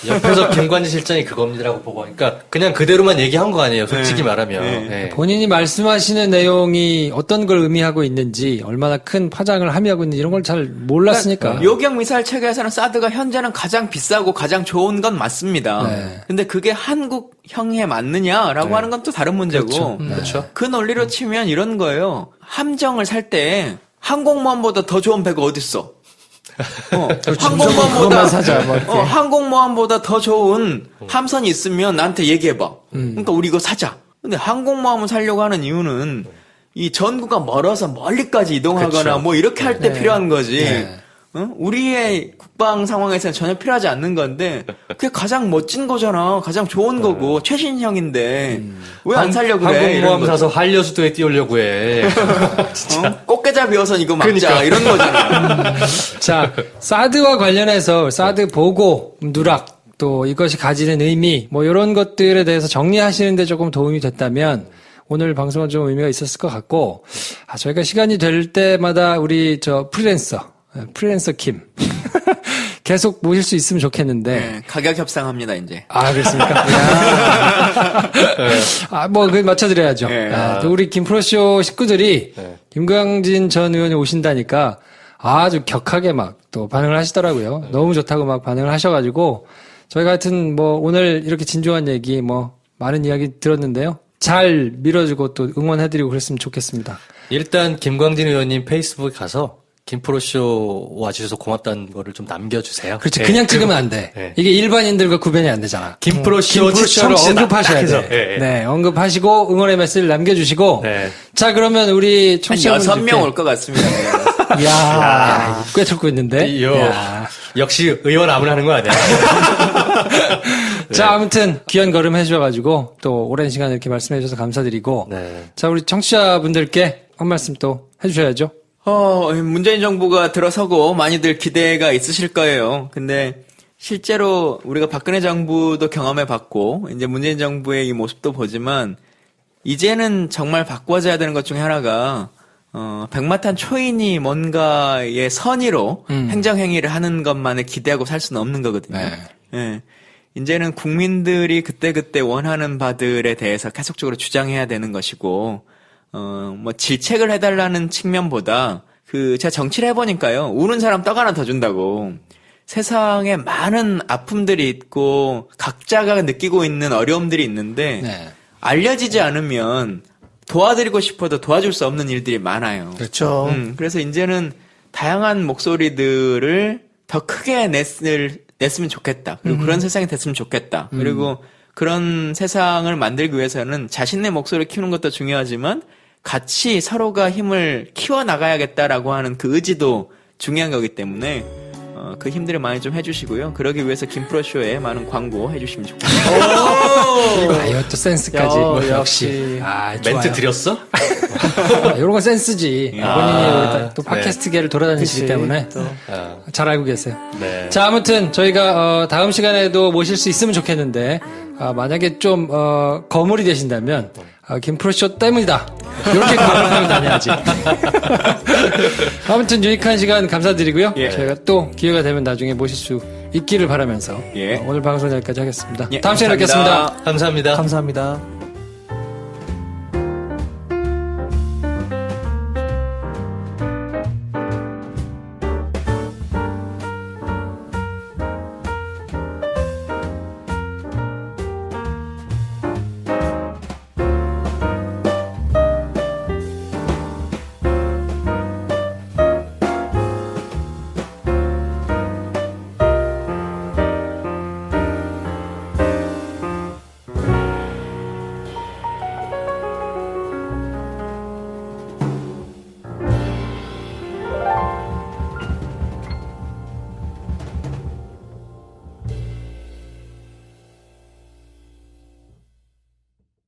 옆에서 김관진 실장이 그겁니다라고 보고, 그러니까 그냥 그대로만 얘기한 거 아니에요. 솔직히 말하면. 네. 본인이 말씀하시는 내용이 어떤 걸 의미하고 있는지, 얼마나 큰 파장을 함의하고 있는지 이런 걸 잘 몰랐으니까. 그러니까 요격 미사일 체계에서는 사드가 현재는 가장 비싸고 가장 좋은 건 맞습니다. 근데 그게 한국형에 맞느냐라고 하는 건 또 다른 문제고. 그렇죠. 그 논리로 치면 이런 거예요. 함정을 살 때 항공모함보다 더 좋은 배가 어딨어? 그것만 사자, 뭐 이렇게. 항공모함보다 더 좋은 함선이 있으면 나한테 얘기해봐. 그러니까 우리 이거 사자. 근데 항공모함을 사려고 하는 이유는 이 전구가 멀어서 멀리까지 이동하거나 그쵸. 뭐 이렇게 할 때 필요한 거지. 우리의 국방 상황에서는 전혀 필요하지 않는 건데 그게 가장 멋진 거잖아. 가장 좋은 거고 최신형인데 왜 안 살려고 그래? 이런 항공모함 거죠. 사서 한려수도에 띄우려고 해. 꽃게잡이어선 이거 막자 그러니까. 이런 거잖아. 자, 사드와 관련해서 사드 보고 누락 또 이것이 가지는 의미 뭐 이런 것들에 대해서 정리하시는데 조금 도움이 됐다면 오늘 방송은 좀 의미가 있었을 것 같고 저희가 시간이 될 때마다 우리 저 프리랜서 킴 계속 모실 수 있으면 좋겠는데 네, 가격 협상합니다 이제. 아, 그렇습니까? 뭐, 그 맞춰드려야죠. 또 우리 김프로쇼 식구들이 김광진 전 의원이 오신다니까 아주 격하게 막 또 반응을 하시더라고요. 너무 좋다고 막 반응을 하셔가지고 저희가 하여튼 뭐 오늘 이렇게 진중한 얘기 뭐 많은 이야기 들었는데요. 잘 밀어주고 또 응원해드리고 그랬으면 좋겠습니다. 일단 김광진 의원님 페이스북에 가서 김프로쇼 와주셔서 고맙다는 거를 좀 남겨주세요. 그렇지. 네. 그냥 찍으면 안 돼. 네. 이게 일반인들과 구별이 안 되잖아. 김프로쇼 청취자를 언급하셔야 해서. 돼. 네, 언급하시고 응원의 메시지를 남겨주시고. 네. 자, 그러면 우리 한 청취자분들께 6명 올 것 같습니다. 이야, 꽤 듣고 있는데. 야. 역시 의원 아무나 하는 거 아니야. 자, 아무튼 귀한 걸음 해주셔가지고 또 오랜 시간 이렇게 말씀해주셔서 감사드리고. 네. 자, 우리 청취자분들께 한 말씀 또 해주셔야죠. 문재인 정부가 들어서고 많이들 기대가 있으실 거예요. 근데 실제로 우리가 박근혜 정부도 경험해봤고 이제 문재인 정부의 이 모습도 보지만 이제는 정말 바꿔줘야 되는 것 중에 하나가 백마탄 초인이 뭔가의 선의로 행정행위를 하는 것만을 기대하고 살 수는 없는 거거든요. 예. 이제는 국민들이 그때그때 원하는 바들에 대해서 계속적으로 주장해야 되는 것이고 뭐 질책을 해달라는 측면보다 제가 정치를 해보니까요. 우는 사람 떡 하나 더 준다고. 세상에 많은 아픔들이 있고 각자가 느끼고 있는 어려움들이 있는데 알려지지 않으면 도와드리고 싶어도 도와줄 수 없는 일들이 많아요. 그렇죠. 그래서 이제는 다양한 목소리들을 더 크게 냈으면 좋겠다. 그리고 그런 세상이 됐으면 좋겠다. 그리고 그런 세상을 만들기 위해서는 자신의 목소리를 키우는 것도 중요하지만 같이 서로가 힘을 키워나가야겠다라고 하는 그 의지도 중요한 거기 때문에 그 힘들을 많이 좀 해주시고요. 그러기 위해서 김프로쇼에 많은 광고 해주시면 좋겠습니다. 이것도 센스까지. 역시. 멘트 드렸어? 이런 건 센스지. 본인이 또 팟캐스트계를 돌아다니시기 때문에 잘 알고 계세요. 네. 자, 아무튼 저희가 다음 시간에도 모실 수 있으면 좋겠는데 만약에 좀 거물이 되신다면 김프로쇼 때문이다. 이렇게 거물하고 다녀야지. 아무튼 유익한 시간 감사드리고요. 저희가 또 기회가 되면 나중에 모실 수 있기를 바라면서 오늘 방송 여기까지 하겠습니다. 다음 시간에 뵙겠습니다. 감사합니다. 감사합니다.